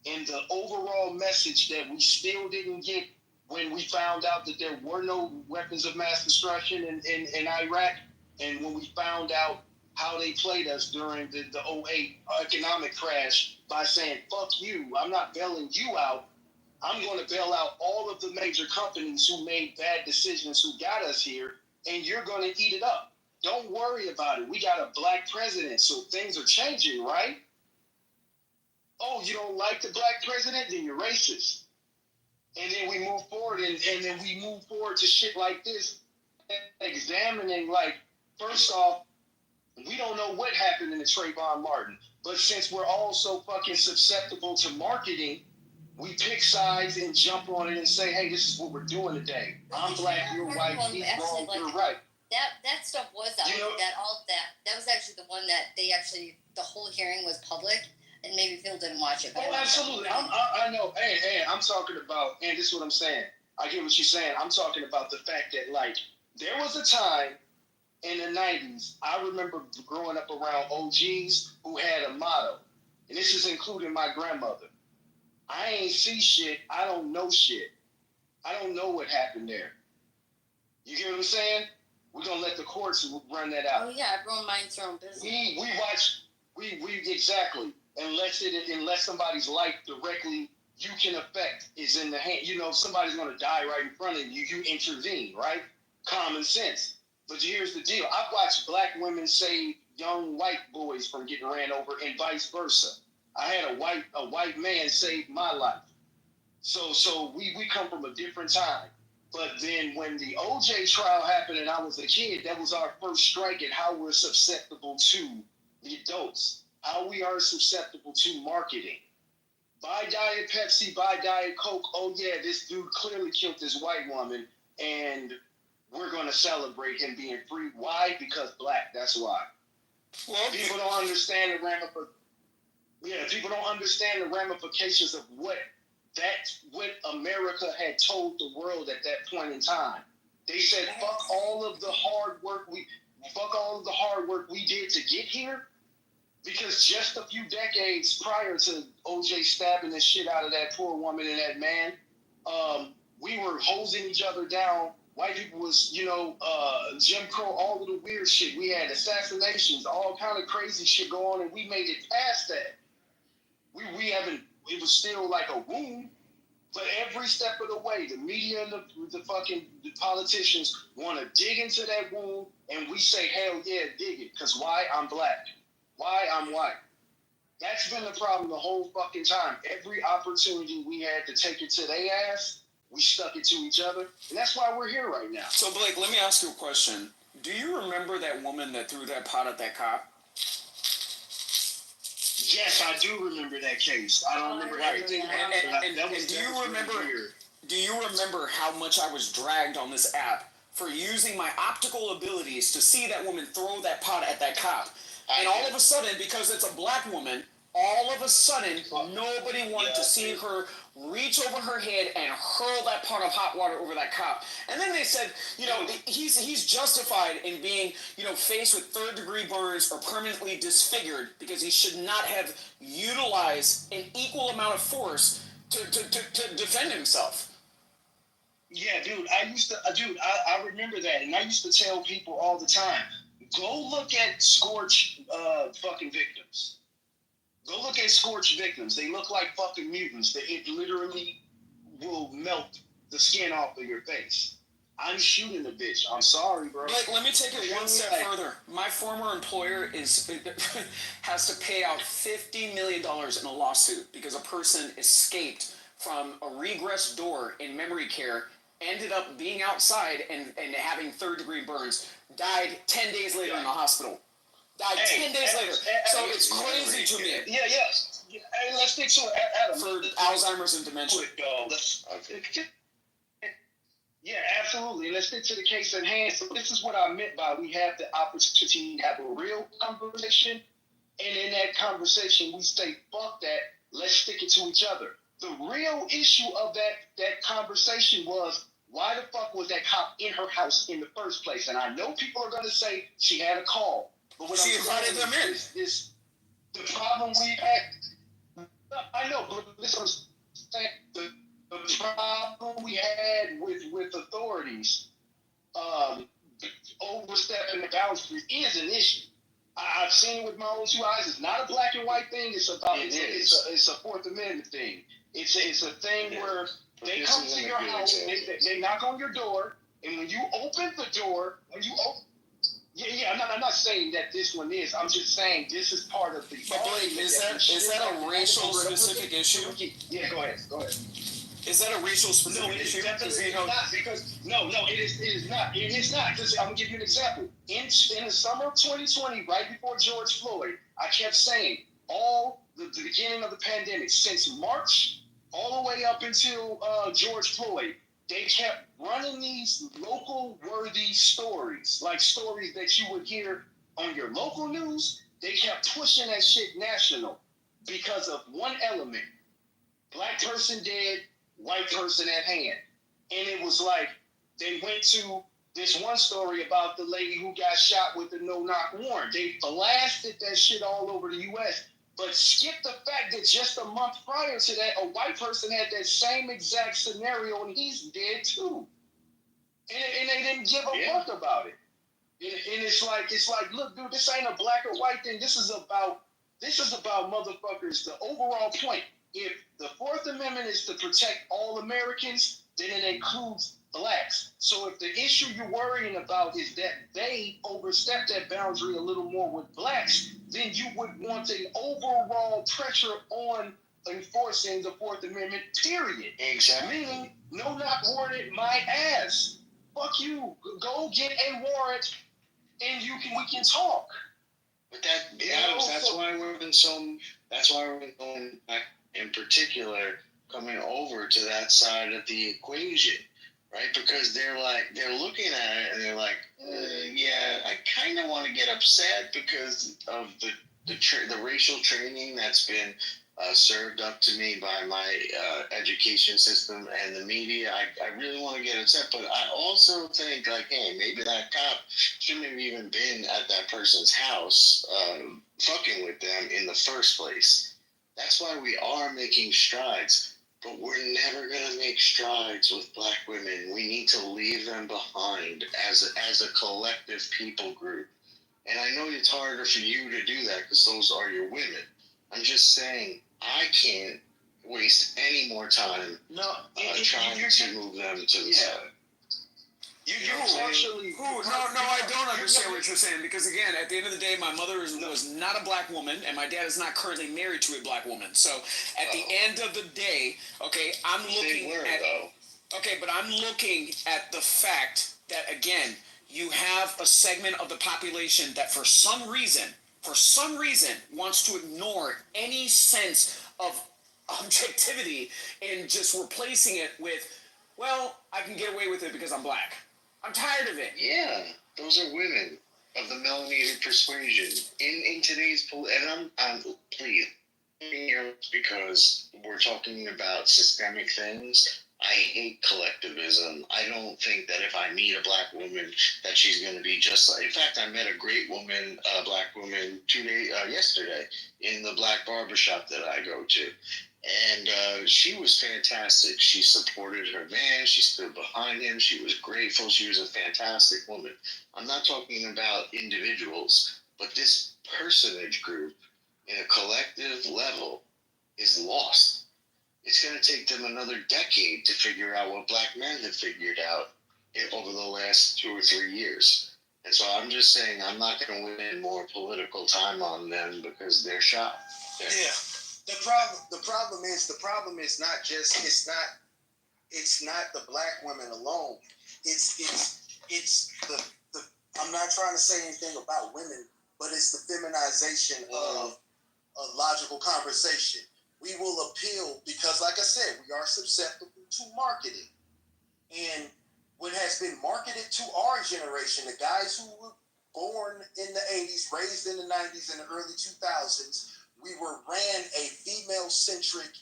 And the overall message that we still didn't get when we found out that there were no weapons of mass destruction in Iraq, and when we found out how they played us during the 2008 economic crash by saying, fuck you, I'm not bailing you out. I'm going to bail out all of the major companies who made bad decisions who got us here, and you're going to eat it up. Don't worry about it. We got a black president, so things are changing, right? Oh, you don't like the black president? Then you're racist. And then we move forward, and then we move forward to shit like this, examining, first off, we don't know what happened in the Trayvon Martin. But since we're all so fucking susceptible to marketing, we pick sides and jump on it and say, hey, this is what we're doing today. I'm black, you're white, he's wrong, you're right. That stuff was out. That was actually the one that they actually, the whole hearing was public, and maybe people didn't watch it. Oh, absolutely. I know. Hey, I'm talking about, and this is what I'm saying. I get what you're saying. I'm talking about the fact that, like, there was a time in the 90s, I remember growing up around OGs who had a motto, and this is including my grandmother. I ain't see shit. I don't know shit. I don't know what happened there. You get what I'm saying? We're gonna let the courts run that out. Oh yeah, everyone minds their own business. We exactly. Unless somebody's life directly you can affect is in the hand. You know, if somebody's gonna die right in front of you, you intervene, right? Common sense. But here's the deal. I've watched black women save young white boys from getting ran over and vice versa. I had a white man save my life. So we come from a different time. But then when the OJ trial happened and I was a kid, that was our first strike at how we're susceptible to the adults, how we are susceptible to marketing. Buy Diet Pepsi, buy Diet Coke. Oh yeah, this dude clearly killed this white woman and we're going to celebrate him being free. Why? Because black. That's why. Well, people don't understand the ramifications of what America had told the world at that point in time. They said, fuck all of the hard work we did to get here. Because just a few decades prior to OJ stabbing the shit out of that poor woman and that man, we were hosing each other down. White people was, Jim Crow, all of the weird shit. We had assassinations, all kind of crazy shit going on, and we made it past that. It was still like a wound, but every step of the way, the media and the politicians want to dig into that wound, and we say, hell yeah, dig it. Because why? I'm black. Why? I'm white. That's been the problem the whole fucking time. Every opportunity we had to take it to their ass, we stuck it to each other, and that's why we're here right now. So, Blake, let me ask you a question. Do you remember that woman that threw that pot at that cop? Yes, I do remember that case. I don't remember everything. Do you remember how much I was dragged on this app for using my optical abilities to see that woman throw that pot at that cop? And all of a sudden, because it's a black woman, all of a sudden, nobody wanted to see her reach over her head and hurl that pot of hot water over that cop. And then they said, he's justified in being, faced with third-degree burns or permanently disfigured because he should not have utilized an equal amount of force to defend himself. Yeah, dude, I remember that, and I used to tell people all the time, go look at Scorch fucking victims. Go look at Scorch victims. They look like fucking mutants. It literally will melt the skin off of your face. I'm shooting the bitch. I'm sorry, bro. Like, let me take it one step further. My former employer has to pay out $50 million in a lawsuit because a person escaped from a regress door in memory care, ended up being outside and having third-degree burns, died 10 days later in the hospital. Died 10 days later. So it's crazy to me. Yeah. Hey, let's stick to it, Adam. For Alzheimer's and dementia. Yeah, absolutely. Let's stick to the case at hand. So this is what I meant by we have the opportunity to have a real conversation. And in that conversation, we say, fuck that. Let's stick it to each other. The real issue of that conversation was, why the fuck was that cop in her house in the first place? And I know people are going to say she had a call. But what she invited them in. Is the problem we had. I know, but listen, the problem we had with authorities overstepping the boundaries is an issue. I've seen it with my own two eyes. It's not a black and white thing. It's a Fourth Amendment thing. It's a thing where they come to your house, they knock on your door, and when you open the door, I'm not saying that this one is. I'm just saying this is part of the. But Blake, is that a racial specific issue? Yeah, go ahead. Is that a racial specific issue? No, it is not. It is not. Because I'm gonna give you an example. In the summer of 2020, right before George Floyd, I kept saying all the beginning of the pandemic, since March all the way up until George Floyd, they kept running these local worthy stories, like stories that you would hear on your local news. They kept pushing that shit national because of one element: black person dead, white person at hand. And it was like they went to this one story about the lady who got shot with the no-knock warrant. They blasted that shit all over the U.S., but skip the fact that just a month prior to that, a white person had that same exact scenario and he's dead too. And they didn't give a fuck about it. And it's like, look, dude, this ain't a black or white thing. This is about motherfuckers. The overall point: if the Fourth Amendment is to protect all Americans, then it includes blacks. So if the issue you're worrying about is that they overstep that boundary a little more with blacks, then you would want an overall pressure on enforcing the Fourth Amendment, period. Exactly. Meaning, no knock warrant my ass. Fuck you. Go get a warrant and we can talk. But that's why we've been going back, in particular, coming over to that side of the equation, right? Because they're looking at it and they're like, yeah, I kind of want to get upset because of the racial training that's been served up to me by my education system and the media. I really want to get upset, but I also think, like, hey, maybe that cop shouldn't have even been at that person's house fucking with them in the first place. That's why we are making strides, but we're never going to make strides with black women. We need to leave them behind as a collective people group. And I know it's harder for you to do that because those are your women. I'm just saying, I can't waste any more time trying to move them to the side. I don't understand what you're saying, because again, at the end of the day, my mother was not a black woman, and my dad is not currently married to a black woman. So at the end of the day, okay, I'm looking at the fact that, again, you have a segment of the population that for some reason wants to ignore any sense of objectivity and just replacing it with, well, I can get away with it because I'm black. I'm tired of it. Yeah, those are women of the melanated persuasion in today's and I'm please, because we're talking about systemic things. I hate collectivism. I don't think that if I meet a black woman that she's going to be just like. In fact, I met a great woman, black woman, yesterday in the black barbershop that I go to. And she was fantastic. She supported her man. She stood behind him. She was grateful. She was a fantastic woman. I'm not talking about individuals, but this personage group in a collective level is lost. It's going to take them another decade to figure out what black men have figured out over the last 2 or 3 years. And so I'm just saying I'm not going to win more political time on them because they're shot. Yeah. The problem is not just it's not the black women alone. It's the I'm not trying to say anything about women, but it's the feminization of a logical conversation. We will appeal because, like I said, we are susceptible to marketing. And what has been marketed to our generation, the guys who were born in the 80s, raised in the 90s and the early 2000s, we ran a female-centric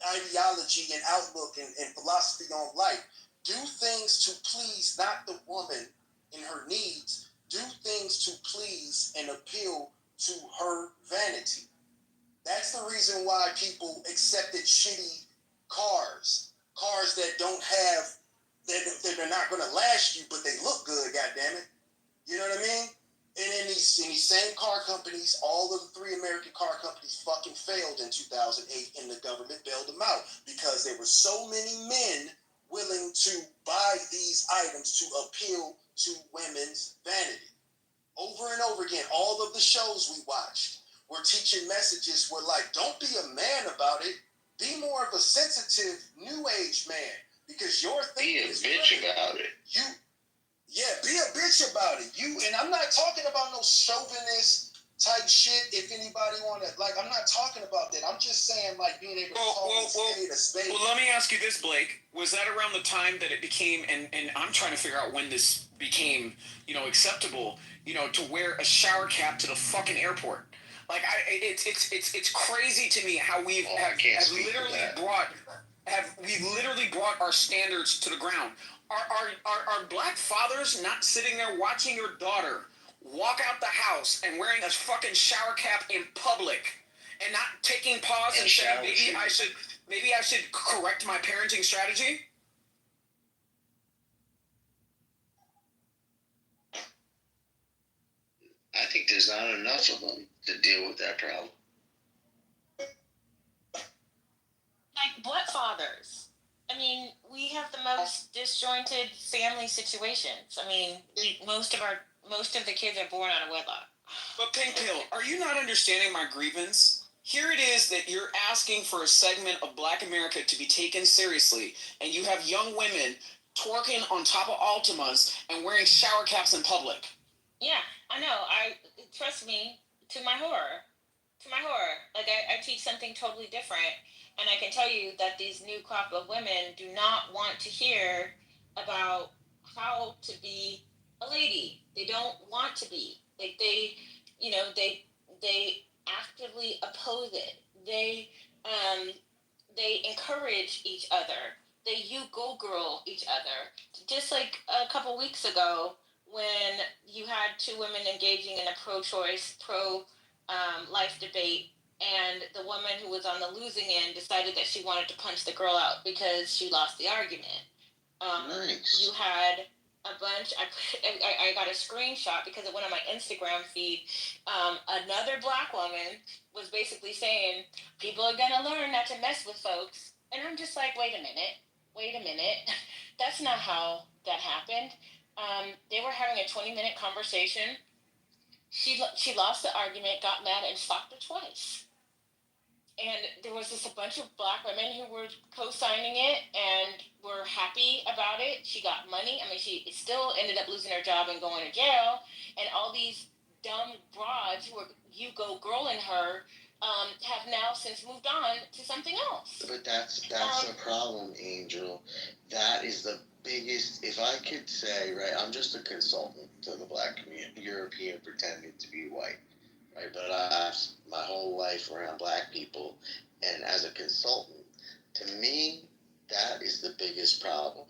ideology and outlook and philosophy on life. Do things to please not the woman in her needs. Do things to please and appeal to her vanity. That's the reason why people accepted shitty cars that don't have, they're not going to last you, but they look good, goddammit. You know what I mean? And in these same car companies, all of the 3 American car companies fucking failed in 2008, and the government bailed them out because there were so many men willing to buy these items to appeal to women's vanity. Over and over again, all of the shows we watched were teaching messages were like, don't be a man about it. Be more of a sensitive, new age man, because your thinking is bitch about it. Be a bitch about it. And I'm not talking about no chauvinist type shit. If anybody want to, like, I'm not talking about that. I'm just saying, like, being able to call a spade a spade. Well, let me ask you this, Blake. Was that around the time that it became, and I'm trying to figure out when this became, acceptable, to wear a shower cap to the fucking airport? Like, it's crazy to me how we have literally brought our standards to the ground. Are black fathers not sitting there watching your daughter walk out the house and wearing a fucking shower cap in public and not taking pause and saying maybe I should correct my parenting strategy? I think there's not enough of them to deal with that problem. Like, what fathers? I mean, we have the most disjointed family situations. I mean, most of the kids are born out of wedlock. But Pink Pill, are you not understanding my grievance? Here it is that you're asking for a segment of Black America to be taken seriously, and you have young women twerking on top of Altimas and wearing shower caps in public. Yeah, I know. Trust me, to my horror. Like, I teach something totally different, and I can tell you that these new crop of women do not want to hear about how to be a lady. They don't want to be. Like, they actively oppose it. They encourage each other. They you go girl each other. Just like a couple weeks ago when you had two women engaging in a pro-choice, pro-life debate, and the woman who was on the losing end decided that she wanted to punch the girl out because she lost the argument. Nice. You had a bunch. I got a screenshot because it went on my Instagram feed. Another black woman was basically saying people are gonna learn not to mess with folks, and I'm just like, wait a minute. That's not how that happened. They were having a 20-minute conversation. She lost the argument, got mad, and fucked her twice. And there was just a bunch of black women who were co-signing it and were happy about it. She got money. I mean, she still ended up losing her job and going to jail. And all these dumb broads who were you-go girling her have now since moved on to something else. But that's the problem, Angel. That is the biggest, if I could say, right, I'm just a consultant to the black community, European pretending to be white, right? But I've my whole life around black people, and as a consultant, to me, that is the biggest problem,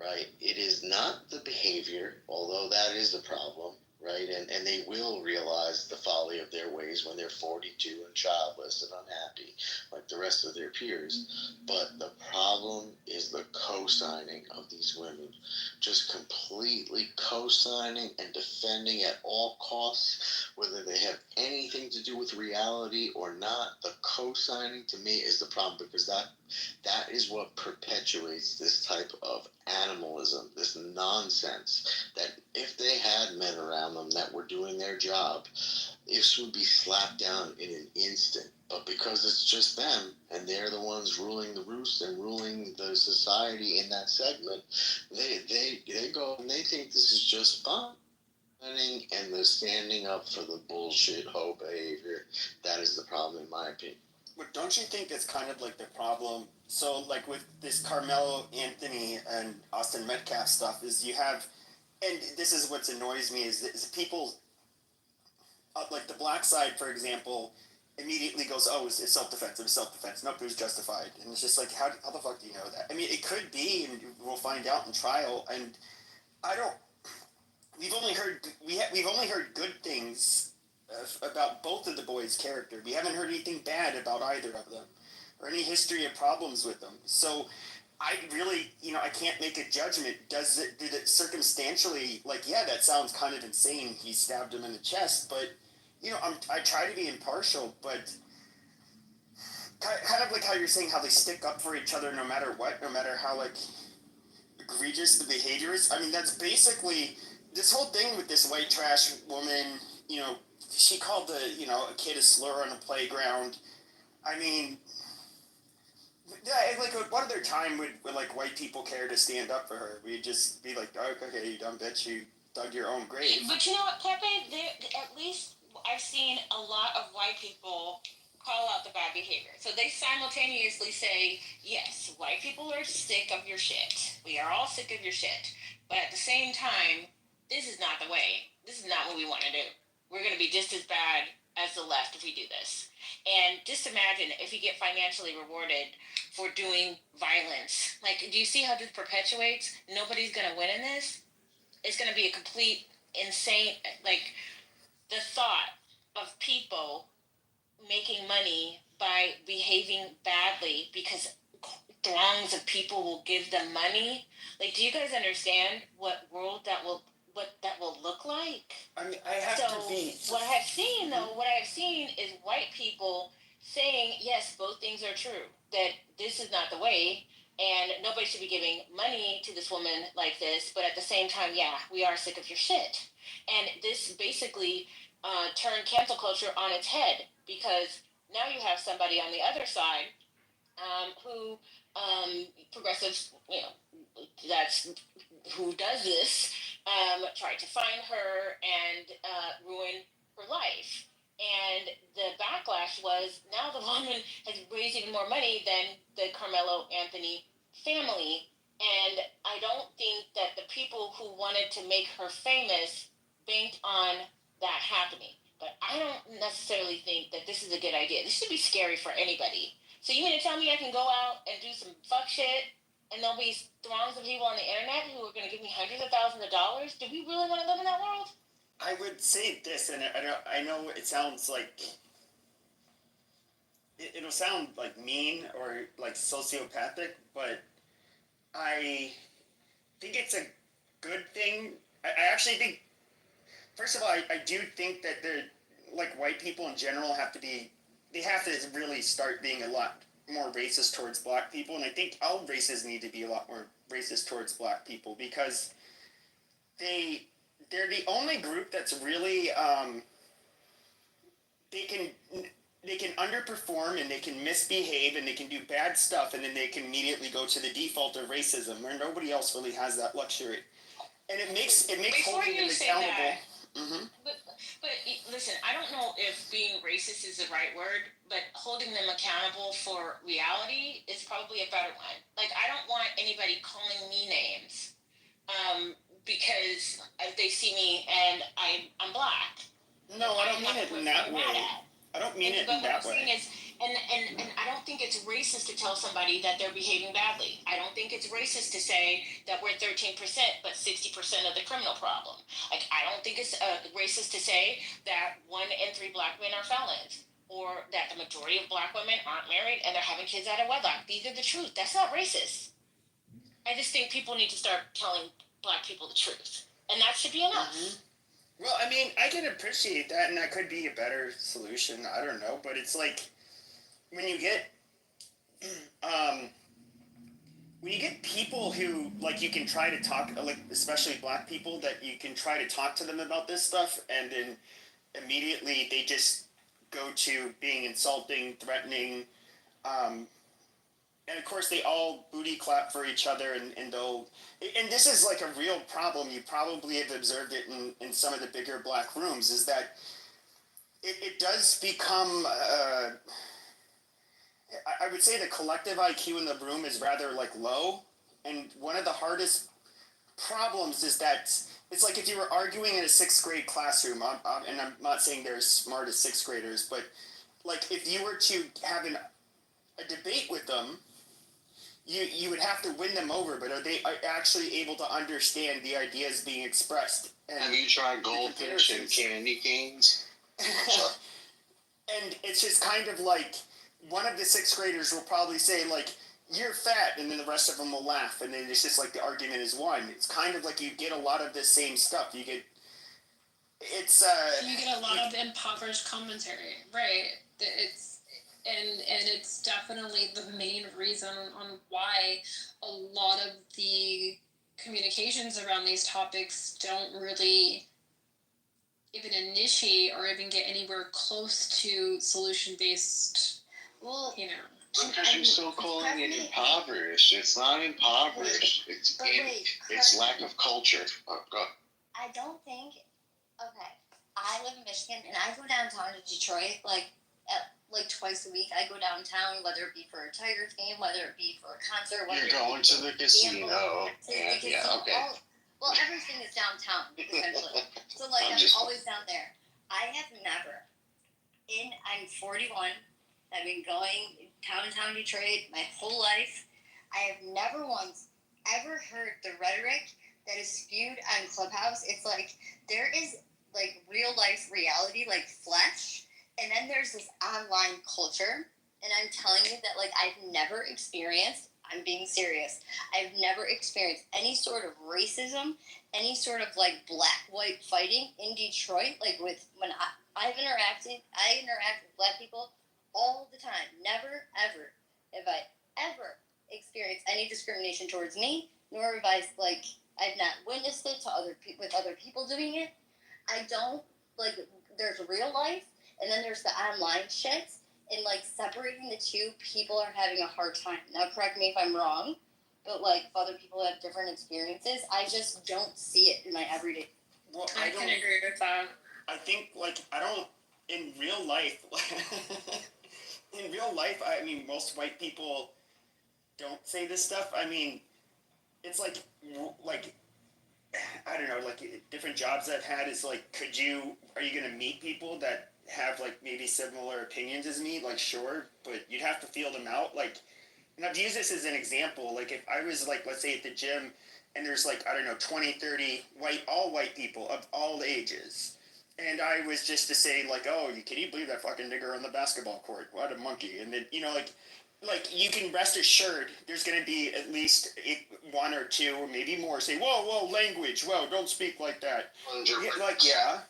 right? It is not the behavior, although that is a problem, right? And they will realize the folly of their ways when they're 42 and childless and unhappy, like the rest of their peers. But the problem is the co-signing of these women, just completely co-signing and defending at all costs, whether they have anything to do with reality or not. The co-signing, to me, is the problem, because that is what perpetuates this type of animalism, this nonsense, that if they had men around them that were doing their job, this would be slapped down in an instant. But because it's just them, and they're the ones ruling the roost and ruling the society in that segment, they go and they think this is just fun. And the standing up for the bullshit hoe behavior, that is the problem, in my opinion. But don't you think that's kind of like the problem? So, like with this Carmelo Anthony and Austin Metcalf stuff, is you have, and this is what annoys me, is people, like the black side, for example, immediately goes, oh, it's self-defense, nope, it was justified. And it's just like, how the fuck do you know that? I mean, it could be, and we'll find out in trial, and we've only heard good things about both of the boys' character. We haven't heard anything bad about either of them, or any history of problems with them. So I really, I can't make a judgment. Did it circumstantially, like, yeah, that sounds kind of insane, he stabbed him in the chest, but, I try to be impartial, but kind of like how you're saying how they stick up for each other no matter what, no matter how, like, egregious the behavior is. I mean, that's basically this whole thing with this white trash woman, she called a kid a slur on a playground. I mean, like, what other time would like white people care to stand up for her? We'd just be like, oh, okay, you dumb bitch, you dug your own grave. But you know what, Pepe? At least I've seen a lot of white people call out the bad behavior. So they simultaneously say, yes, white people are sick of your shit. We are all sick of your shit. But at the same time, this is not the way. This is not what we want to do. We're going to be just as bad as the left if we do this. And just imagine if you get financially rewarded for doing violence. Like, do you see how this perpetuates? Nobody's going to win in this. It's going to be a complete insane, like, the thought of people making money by behaving badly because throngs of people will give them money. Like, do you guys understand what that will look like? I mean, I have to be. What I've seen is white people saying, yes, both things are true. That this is not the way, and nobody should be giving money to this woman like this. But at the same time, yeah, we are sick of your shit. And this basically turned cancel culture on its head, because now you have somebody on the other side who progressives, that's who does this, tried to find her and ruin her life. And the backlash was now the woman has raised even more money than the Carmelo Anthony family. And I don't think that the people who wanted to make her famous banked on that happening. But I don't necessarily think that this is a good idea. This should be scary for anybody. So you mean to tell me I can go out and do some fuck shit and there'll be throngs of people on the internet who are going to give me hundreds of thousands of dollars? Do we really want to live in that world? I would say this, and I know it sounds like it'll sound like mean or like sociopathic, but I think it's a good thing. I actually think, first of all, I do think that they're, like, white people in general have to really start being a lot more racist towards black people, and I think all races need to be a lot more racist towards black people, because they're the only group that's really they can underperform and they can misbehave and they can do bad stuff, and then they can immediately go to the default of racism, where nobody else really has that luxury, and it makes holding them accountable. Mm-hmm. But listen, I don't know if being racist is the right word, but holding them accountable for reality is probably a better one. Like, I don't want anybody calling me names because they see me and I'm black. No, I don't mean it in that way. I don't mean it in that way. And I don't think it's racist to tell somebody that they're behaving badly. I don't think it's racist to say that we're 13%, but 60% of the criminal problem. Like, I don't think it's racist to say that 1 in 3 black men are felons, or that the majority of black women aren't married and they're having kids out of wedlock. These are the truth. That's not racist. I just think people need to start telling black people the truth, and that should be enough. Mm-hmm. Well, I mean, I can appreciate that, and that could be a better solution. I don't know, but it's like, when you get people who, like, you can try to talk, like, especially black people, that you can try to talk to them about this stuff, and then immediately they just go to being insulting, threatening, and of course they all booty clap for each other, and this is like a real problem. You probably have observed it in some of the bigger black rooms, is that it does become I would say the collective IQ in the room is rather, like, low, and one of the hardest problems is that it's like if you were arguing in a 6th grade classroom, and I'm not saying they're as smart as 6th graders, but, like, if you were to have a debate with them, you would have to win them over, but are they actually able to understand the ideas being expressed? And have you tried goldfish and candy canes? And it's just kind of like, one of the 6th graders will probably say, like, you're fat, and then the rest of them will laugh, and then it's just like the argument is won. It's kind of like you get a lot of the same stuff. You get a lot of impoverished commentary, right? It's definitely the main reason on why a lot of the communications around these topics don't really even initiate or even get anywhere close to solution-based. Well, because you're still calling it impoverished. It's not impoverished. It's lack of culture. I don't think. Okay, I live in Michigan, and I go downtown to Detroit like twice a week. I go downtown, whether it be for a Tiger game, whether it be for a concert. You're going to the casino. Well, everything is downtown essentially. So like I'm always down there. I have never. I'm 41. I've been going town to town Detroit my whole life. I have never once ever heard the rhetoric that is spewed on Clubhouse. It's like there is like real life reality, like flesh, and then there's this online culture. And I'm telling you that like I've never experienced. I'm being serious. I've never experienced any sort of racism, any sort of like black-white fighting in Detroit. Like when I interact with black people all the time. Never, ever have I ever experienced any discrimination towards me, nor have I've not witnessed it with other people doing it. I don't, there's real life, and then there's the online shit. And, separating the two, people are having a hard time. Now, correct me if I'm wrong, but, if other people have different experiences, I just don't see it in my everyday. Well, I can agree with that. I think, I don't, in real life, I mean, most white people don't say this stuff. I mean, it's I don't know, different jobs I've had is, are you going to meet people that have maybe similar opinions as me? Sure, but you'd have to feel them out. And I've used this as an example. If I was let's say at the gym and there's I don't know, 20, 30 all white people of all ages, and I was just to say oh, can you believe that fucking nigger on the basketball court? What a monkey. And then you can rest assured there's going to be at least one or two or maybe more say, whoa, language, don't speak like that. Yeah.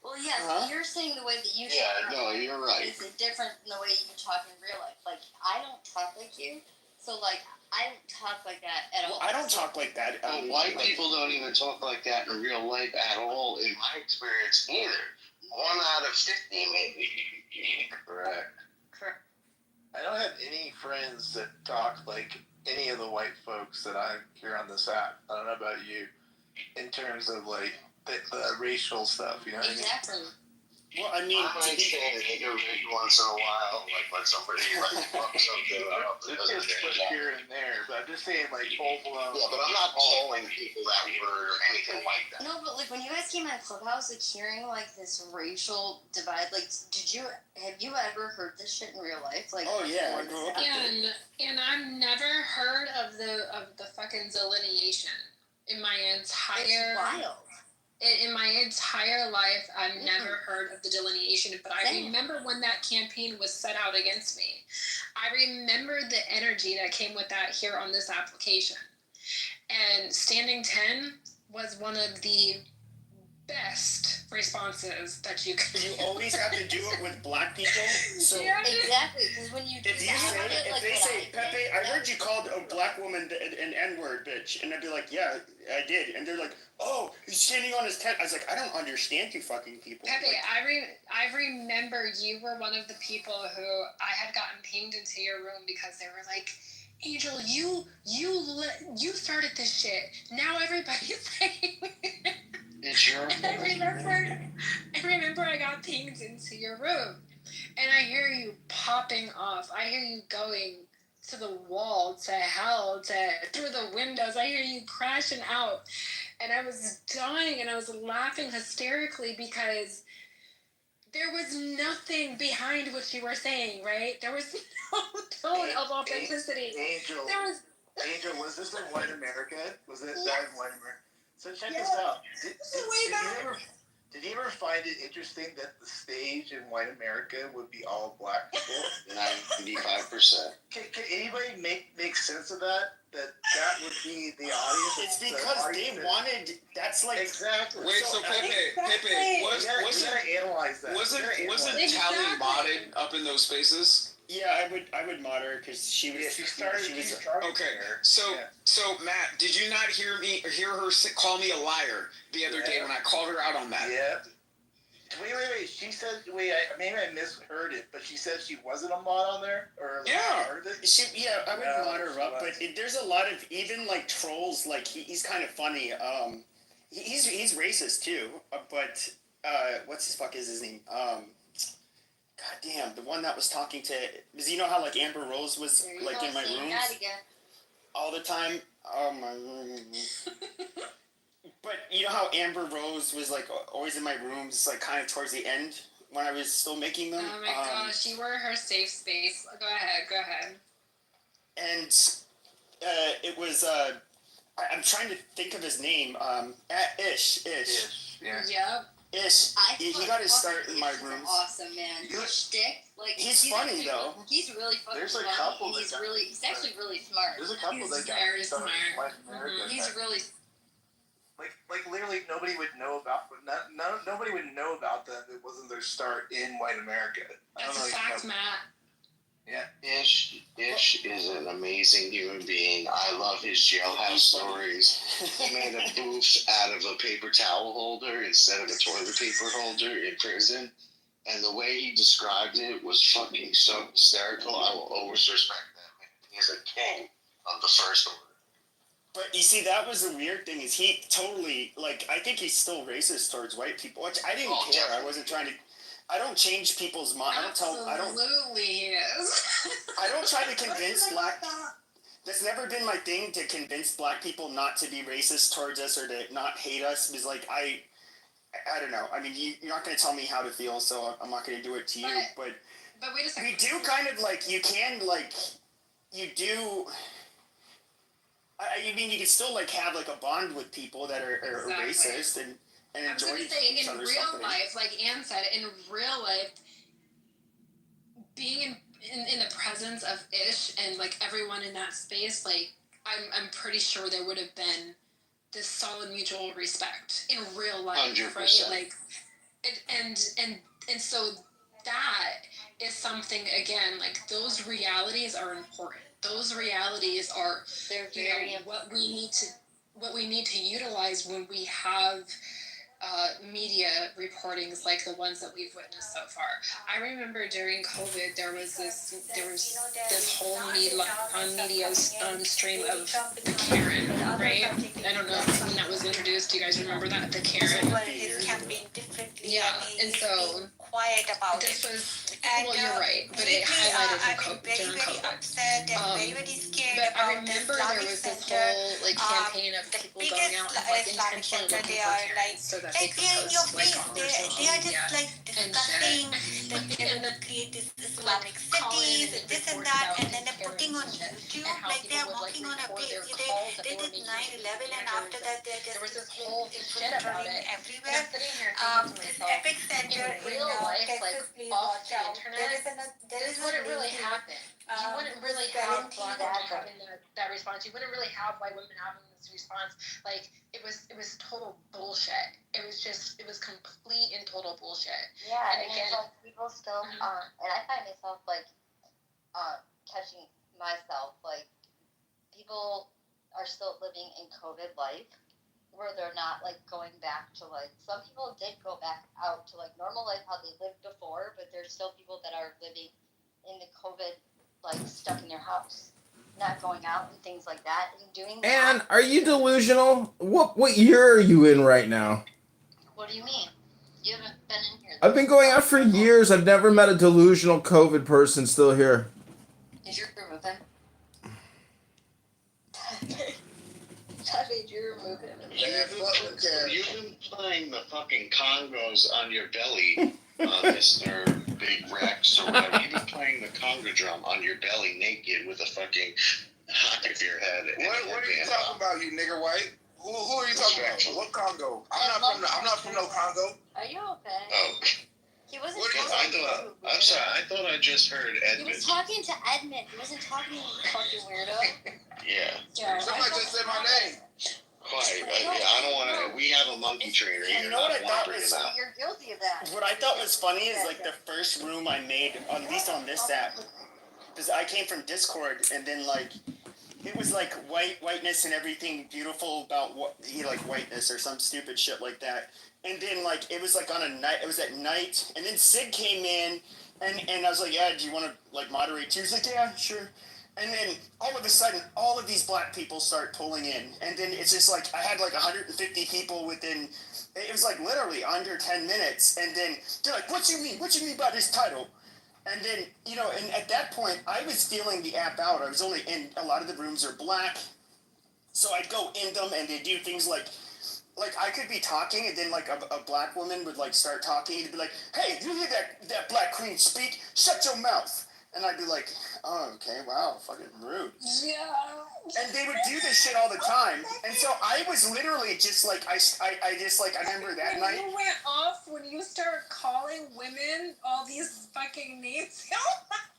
Well, yeah, you're saying the way that you talk. Yeah, no, you're right. Is different than the way you talk in real life. I don't talk like you, so I don't talk like that at all. I don't talk like that. White people don't even talk like that in real life at all, in my experience either. 1 out of 50, maybe. Correct. I don't have any friends that talk like any of the white folks that I hear on this app. I don't know about you, in terms of the racial stuff, you know what I mean? Exactly. Well, I mean, I might say nigger once in a while, when somebody fucks something up. It's just here and there, but I'm just saying full blown. Yeah, but I'm not calling people that word or anything like that. No, but when you guys came on Clubhouse, hearing this racial divide, have you ever heard this shit in real life? Oh yeah, I grew up with it. And I've never heard of the fucking delineation in my entire. It's wild. In my entire life, I've never heard of the delineation, but I remember when that campaign was set out against me. I remember the energy that came with that here on this application. And Standing 10 was one of the best responses that you could. You always have to do it with black people. So yeah, exactly, because when you if they say Pepe, I heard you called a black woman an N-word bitch, and I'd be like, yeah, I did, and they're like, oh, he's standing on his tent. I was like, I don't understand you fucking people. Pepe, I remember you were one of the people who I had gotten pinged into your room because they were like, Angel, you started this shit. Now everybody's saying. It's your I remember I got pinged into your room, and I hear you popping off. I hear you going to the wall, to hell, through the windows. I hear you crashing out, and I was dying, and I was laughing hysterically because there was nothing behind what you were saying, right? There was no tone of authenticity. Angel, was this in White America? Was it that in White America? So check this out. Did you ever find it interesting that the stage in White America would be all black people? 95%. Can anybody make sense of that? That would be the audience. It's because they wanted. That's exactly. Wait, so Pepe, wasn't Tally modded up in those spaces? Yeah, I would mod her because she was. She started. Okay, so Matt, did you not hear her call me a liar the other day when I called her out on that? Yeah. Wait. She said. Maybe I misheard it, but she said she wasn't a mod on there, or yeah. I would mod her up, but there's a lot of even trolls. He's kind of funny. He's racist too, but what's his fuck is his name? God damn, the one that was talking to. Does you know how like Amber Rose was like in my rooms all the time? Oh my room. But you know how Amber Rose was like always in my rooms, like kind of towards the end when I was still making them. Oh my gosh, you were her safe space. Go ahead. And it was I'm trying to think of his name. Ish. Yeah. Yep. Ish. He got his start in my rooms. Awesome, man. Your stick, like he's funny actually, though. He's really fucking. There's a funny. couple. He's actually really smart. There's a couple that got very started smart. in Latin America. He's really. Like literally nobody would know about, nobody would know about them. It wasn't their start in white America. That's a fact, Matt. Yeah. Ish is an amazing human being. I love his jailhouse stories. He made a booth out of a paper towel holder instead of a toilet paper holder in prison. And the way he described it was fucking so hysterical. I will always respect that man. He's a king of the first order. But you see, that was the weird thing is he totally, like, I think he's still racist towards white people, which I didn't care. Definitely. I wasn't trying to, I don't change people's mind. Absolutely he is. I don't try to convince that's never been my thing to convince black people not to be racist towards us or to not hate us because, like, I don't know. I mean, you're not going to tell me how to feel, so I'm not going to do it to you. But wait a second. we do kind of, like, you can, like, you do... I mean, you can still like have like a bond with people that are Exactly. racist and I was enjoy gonna say each in other's real company. life, like Anne said, in real life, being in the presence of Ish and like everyone in that space, like I'm pretty sure there would have been this solid mutual respect in real life, 100%. right? Like, and so that is something again. Like those realities are important. Those realities are what we need to utilize when we have media reportings like the ones that we've witnessed so far. I remember during COVID there was this whole media stream of the Karen, right? I don't know when that was introduced. Do you guys remember that? The Karen. Yeah, and so quiet about this it. was And, well, you're right, but it highlighted during COVID. Upset and very scared But I about remember this there was this Islamic whole like center. campaign of people going out and like Islamic intentionally center, looking they for are Karens so that they could in your post like face. on their social They are media just like and discussing shit. that they're gonna create this Islamic cities and this and that, and then they're putting on YouTube like they're walking on a page. They did 9/11, and after that they're just infiltrating everywhere. This Epic Center in Texas, please watch out. There is Wouldn't really lady, happen. You wouldn't really have black women having that response. You wouldn't really have white women having this response. Like it was total bullshit. It was complete and total bullshit. Yeah, and and again, it's like people still, and I find myself like, catching myself like, people are still living in COVID life, where they're not like going back to like, some people did go back out to like normal life how they lived before, but there's still people that are living in the COVID, like stuck in their house, not going out and things like that, and doing that. And are you delusional? What year are you in right now? What do you mean? You haven't been in here. I've been going out for years. I've never met a delusional COVID person still here. Did you remove him? Did you remove him? You've been playing the fucking congos on your belly, Mr. Big Rex, or whatever. You've been playing the conga drum on your belly naked with a fucking hot of your head. What are you talking about, you nigger white? Who are you talking about? What Congo? I'm not from no Congo. Are you okay? Oh. He wasn't I'm sorry, I thought I just heard He Edmund. was talking to Edmund. He wasn't talking to you, fucking weirdo. Yeah. Somebody just said my name. Quiet. I don't want to. We have a monkey trainer here. You know what I thought was You're guilty of that. what I thought was funny is like the first room I made, at least on this app, because I came from Discord, and then like it was like whiteness and everything beautiful about what like whiteness or some stupid shit like that. And then like it was like on a night, it was at night, and then Sid came in, and I was like, yeah, do you want to like moderate too? He's like, yeah, sure. And then all of of a sudden, all of these black people start pulling in, and then it's just like I had like 150 people within. It was like literally under 10 minutes, and then they're like, "What you mean? What you mean by this title?" And then and at that point, I was feeling the app out. I was only in a lot of the rooms are black, so I'd go in them, and they do things like I could be talking, and then like a black woman would like start talking, and be like, "Hey, you hear that black queen speak? Shut your mouth." And I'd be like, "Oh, okay, wow, fucking rude." Yeah. And they would do this shit all the time. And so I was literally just like, I remember that night. You went off when you started calling women all these fucking names. I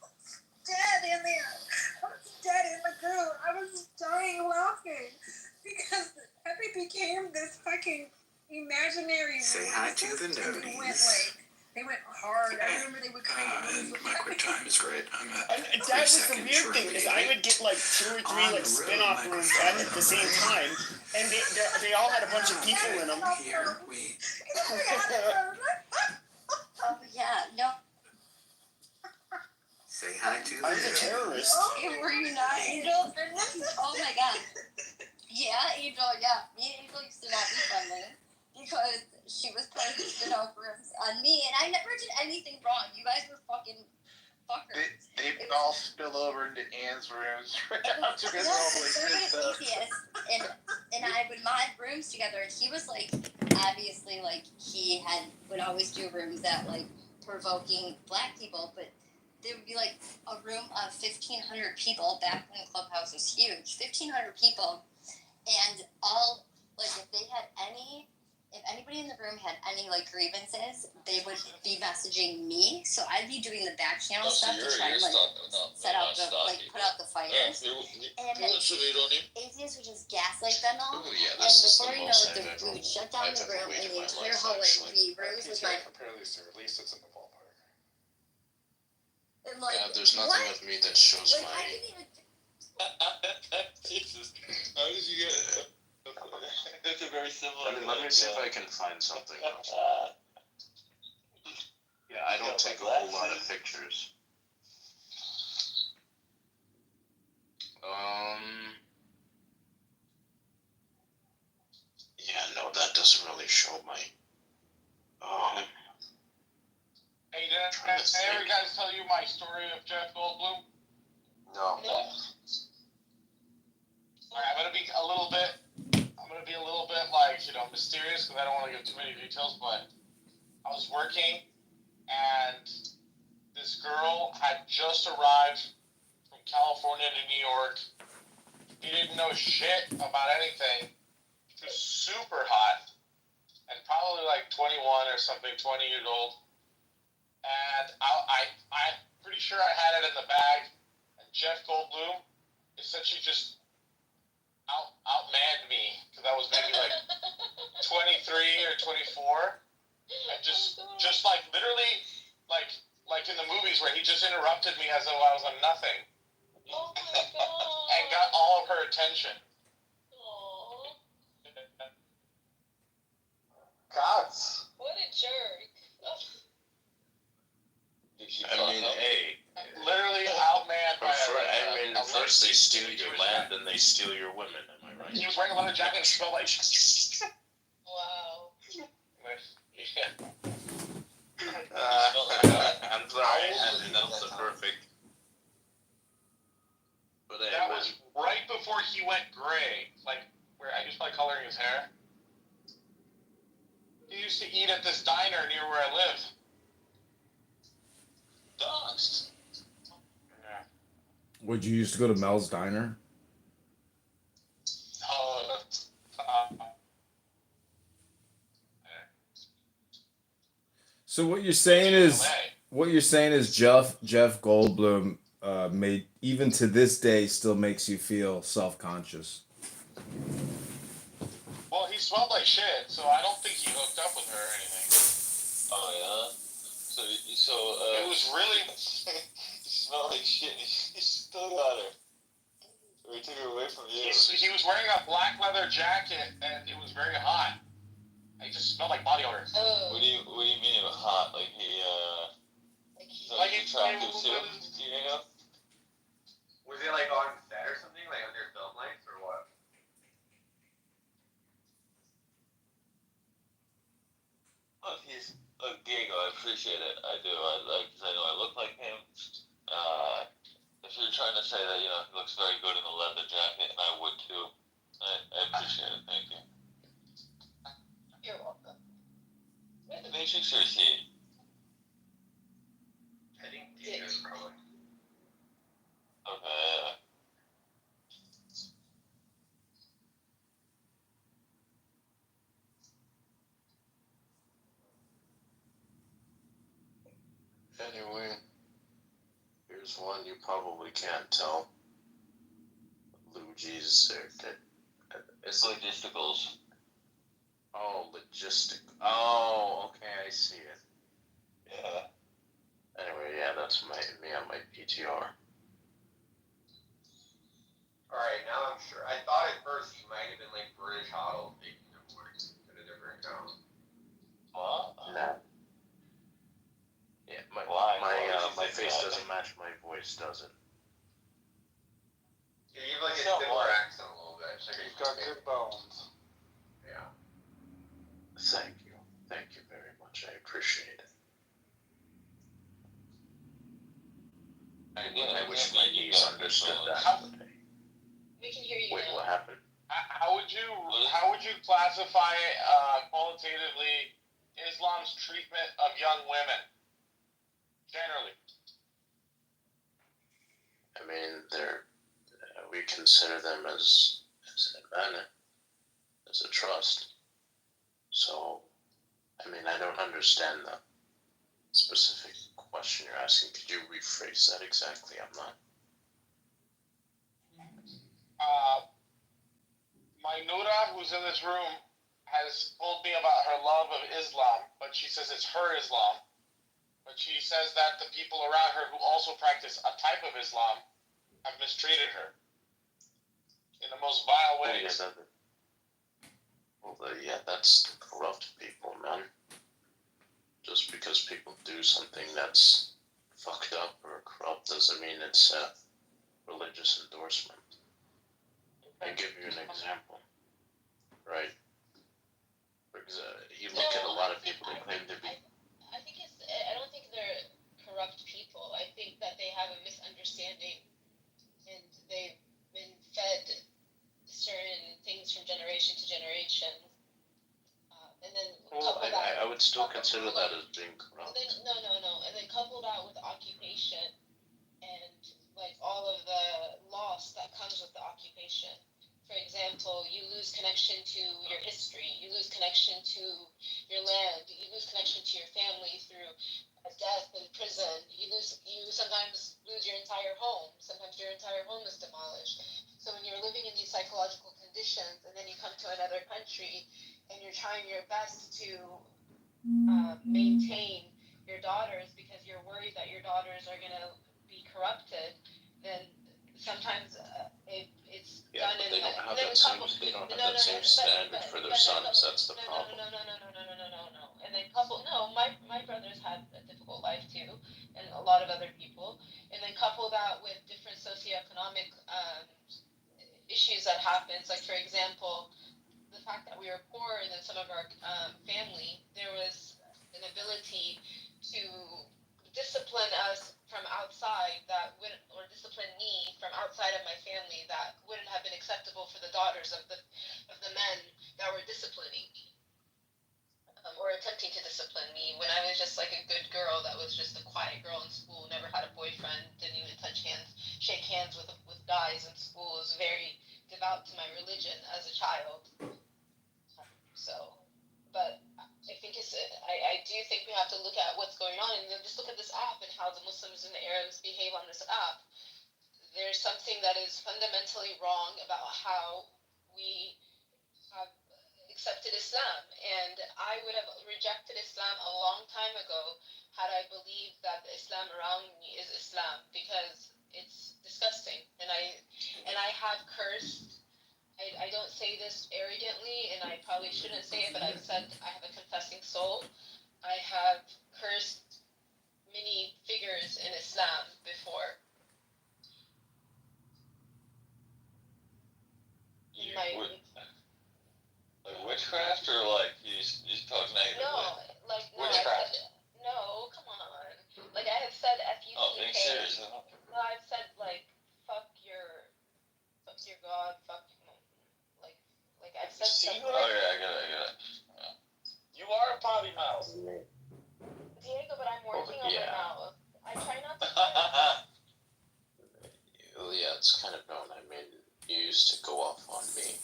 was dead in there. I was dead in the group. I was dying laughing because Pepe became this fucking imaginary. Say hi to the noties. They went hard. I remember they would kind of. And my quick time is great. I'm at And that was the weird thing is I would get like 2 or 3 like spin-off rooms at the same time, and they all had a bunch of people in them. Here we. Oh yeah, no. Say hi to the I'm a terrorist. Were you not, Angel? Oh my god. Yeah, Angel. Yeah, me and Angel used to not be friendly because she was playing spin-off rooms on me, and I never did anything wrong. You guys were fucking fuckers. They all spill over into Anne's rooms right after No, this all it was easiest, and I would mod rooms together, and he was like, obviously, like he would always do rooms that like provoking black people, but there would be like a room of 1,500 people back when Clubhouse was huge, 1,500 people, and all like if anybody in the room had any like grievances, they would be messaging me. So I'd be doing the back channel stuff to try to like set out the put out the fires. And then atheists would just gaslight them all. And before you know it, we would shut down the room, and the entire hallway would be rooms with like. Apparently, at least it's in the ballpark. And like, Yeah, there's nothing with me that shows like, my. I didn't even. Jesus, how did you get it? That's a very similar. Let me see if I can find something else. Yeah, I don't take a whole lot of pictures. Yeah, no, that doesn't really show my. Hey, did I ever guys tell you my story of Jeff Goldblum? No. Alright, I'm gonna be a little bit like, mysterious because I don't want to give too many details, but I was working and this girl had just arrived from California to New York. She didn't know shit about anything. She was super hot and probably like 21 or something, 20 years old. And I'm pretty sure I had it in the bag. And Jeff Goldblum essentially just outmanned me because I was maybe like 23 or 24, and just like literally like in the movies where he just interrupted me as though I was on nothing. Oh my god! And got all of her attention. Aww. Gods. What a jerk! I mean, hey. Literally outmanned by first they steal your land, then they steal your women. Am I right? He was wearing a leather jacket and smelled like. Wow. Yeah. I'm sorry, that was perfect. But that was right before he went gray, like where I used to like coloring his hair. He used to eat at this diner near where I live. Dogs. Yeah. Would you used to go to Mel's Diner? So what you're saying is Jeff Goldblum made, even to this day, still makes you feel self-conscious. Well, he smelled like shit, so I don't think he hooked up with her or anything. Oh yeah. So it was really. He smelled like shit. He still got her. Or he took her away from you. He was wearing a black leather jacket, and it was very hot. He just smelled like body odor. What do you mean it was hot? Like he like attractive too? You know? Was it like on set or something? Diego, I appreciate it. I do. Cause I know I look like him. If you're trying to say that, he looks very good in the leather jacket, and I would too. I appreciate it. Thank you. You're welcome. Matrix or he? I think Diego's probably. Okay. Anyway, here's one you probably can't tell. Luigi's It's logisticals. Oh, logistic. Oh, okay, I see it. Yeah. Anyway, yeah, that's me on my PTR. Alright, now I'm sure. I thought at first he might have been like British Hodl making a voice in a different account. What? No. Yeah, my face doesn't match my voice, does it? Yeah, you have like a similar accent a little bit. He's got good bones. Yeah. Thank you. Thank you very much. I appreciate it. I wish my niece understood that today. We can hear you Wait, now. what happened? How would you classify qualitatively Islam's treatment of young women? Generally. I mean, we consider them as an as a trust. So, I mean, I don't understand the specific question you're asking. Could you rephrase that exactly? I'm not. My Nura, who's in this room, has told me about her love of Islam, but she says it's her Islam. But she says that the people around her who also practice a type of Islam have mistreated her in the most vile ways. That's corrupt people, man. Just because people do something that's fucked up or corrupt doesn't mean it's a religious endorsement. I give you an example, right? You look at a lot of people that claim to be. I don't think they're corrupt people. I think that they have a misunderstanding, and they've been fed certain things from generation to generation. And then I would still consider that as being corrupt. No. And then couple that with occupation and like all of the loss that comes with the occupation. For example, you lose connection to your history, you lose connection to your land, you lose connection to your family through a death in prison. You sometimes lose your entire home. Sometimes your entire home is demolished. So when you're living in these psychological conditions, and then you come to another country, and you're trying your best to maintain your daughters because you're worried that your daughters are going to be corrupted, then sometimes it's done in. They don't have that same standard for their sons. That's the problem. No. And then my brothers had a difficult life too, and a lot of other people. And then couple that with different socioeconomic issues that happens. Like for example, the fact that we were poorer than some of our family, there was an ability to discipline us from outside or discipline me from outside of my family that wouldn't have been acceptable for the daughters of the men that were disciplining me or attempting to discipline me when I was just like a good girl that was just a quiet girl in school, never had a boyfriend, didn't even shake hands with guys in school, was very devout to my religion as a child. So, but I think I do think we have to look at what's going on, and then just look at this app and how the Muslims and the Arabs behave on this app. There's something that is fundamentally wrong about how we have accepted Islam, and I would have rejected Islam a long time ago had I believed that the Islam around me is Islam, because it's disgusting, and I have cursed. I don't say this arrogantly, and I probably shouldn't say it, but I've said I have a confessing soul. I have cursed many figures in Islam before. Like witchcraft, or like you talk negatively? No, like no. Witchcraft. God, fuck. Like I've said stuff. Oh yeah, I get it. Yeah. You are a potty mouth. Diego, but I'm working on my mouth. I try not to. Yeah, it's kind of known. I mean, you used to go off on me,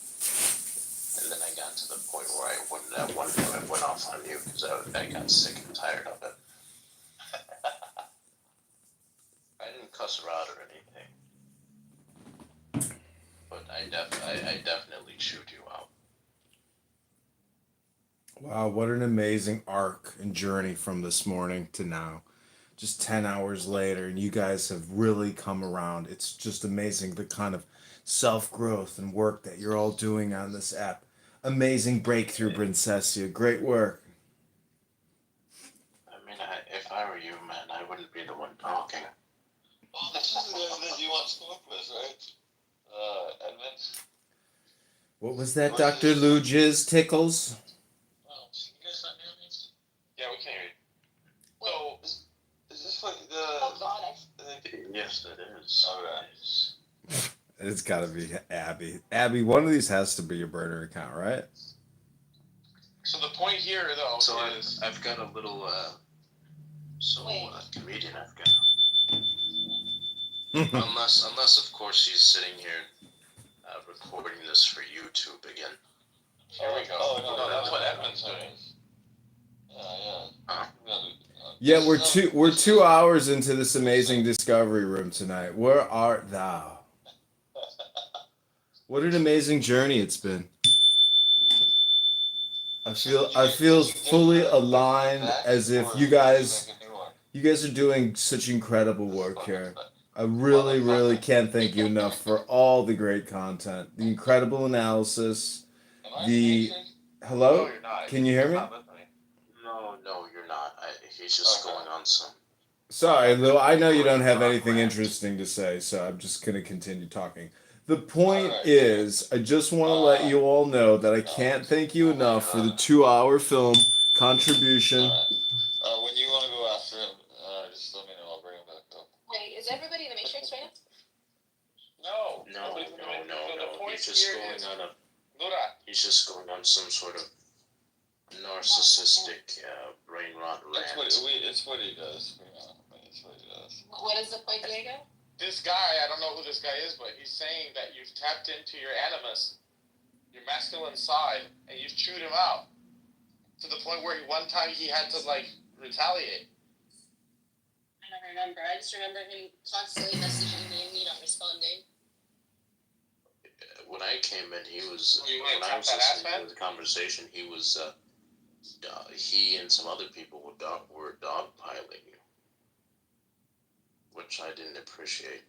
and then I got to the point where I wouldn't. At one point, I went off on you because I got sick and tired of it. I didn't cuss her out or anything, but I definitely chewed you out. Wow, what an amazing arc and journey from this morning to now. Just 10 hours later, and you guys have really come around. It's just amazing the kind of self-growth and work that you're all doing on this app. Amazing breakthrough, Princessia. Great work. I mean, if I were you, man, I wouldn't be the one talking. Oh, this is the guy that you want to smoke with, right? Edmund? What was that, Dr. Lujiz Tickles? Yeah, we can hear you. So, is this like the... Oh God, Yes, it is. Okay. It's gotta be Abby. Abby, one of these has to be your burner account, right? So the point here, though, is... I've got a little, comedian I've got. unless, of course, she's sitting here recording this for YouTube again. Here we go. Oh, no, that's what Edmund's doing. Huh? Yeah, we're 2 hours into this amazing discovery room tonight. Where art thou? What an amazing journey it's been. I feel fully aligned, as if you guys are doing such incredible work here. I really can't thank you enough for all the great content, the incredible analysis, the... Hello? Can you hear me? No, you're not. He's just going on some... Sorry, Lou, I know you don't have anything interesting to say, so I'm just going to continue talking. The point is, I just want to let you all know that I can't thank you enough for the 2-hour film contribution. When you want to go after him, just let me know. I'll bring him back up. Wait, is everybody in the Matrix right No. now? No. He's just going on some sort of narcissistic brain rot rant. It's what he does. It's what he does. What is the point, Diego? This guy, I don't know who this guy is, but he's saying that you've tapped into your animus, your masculine side, and you've chewed him out to the point where one time he had to retaliate. I don't remember. I just remember him constantly messaging me and me not responding. When I came in, he was when I was listening to the conversation. He was he and some other people were dogpiling you, which I didn't appreciate.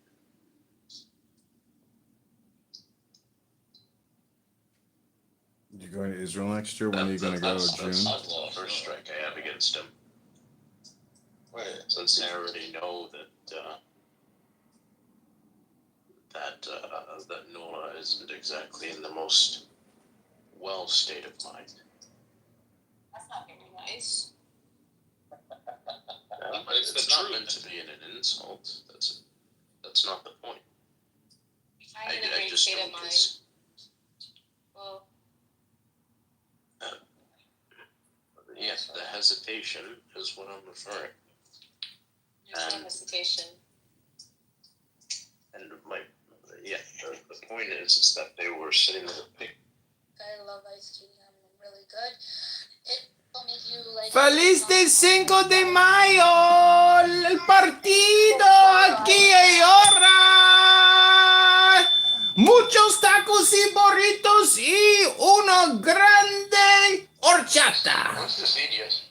You going to Israel next year? When are you going to go? June? That's the first strike I have against him. Since I already know that Nola isn't exactly in the most well state of mind. That's not very nice. It's not meant to be an insult. That's not the point. I'm in a great state of mind. Well, yes, the hesitation is what I'm referring. there's no hesitation. And the point is that they were sitting there picking. I love Ice Tea. I'm really good. It will make you like. ¡Feliz del 5 de mayo! ¡El partido aquí en Yorra! Muchos tacos y burritos y una grande horchata. What's this idiot?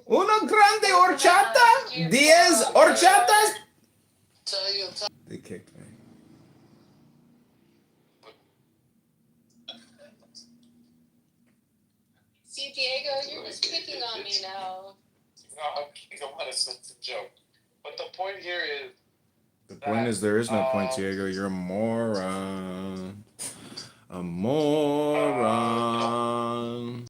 Una grande horchata? 10 horchatas? They kicked me. See, Diego, you're just picking on me now. No, I'm kidding. It's a joke. But the point here is... The point is, there is no point, Diego. You're a moron. A moron.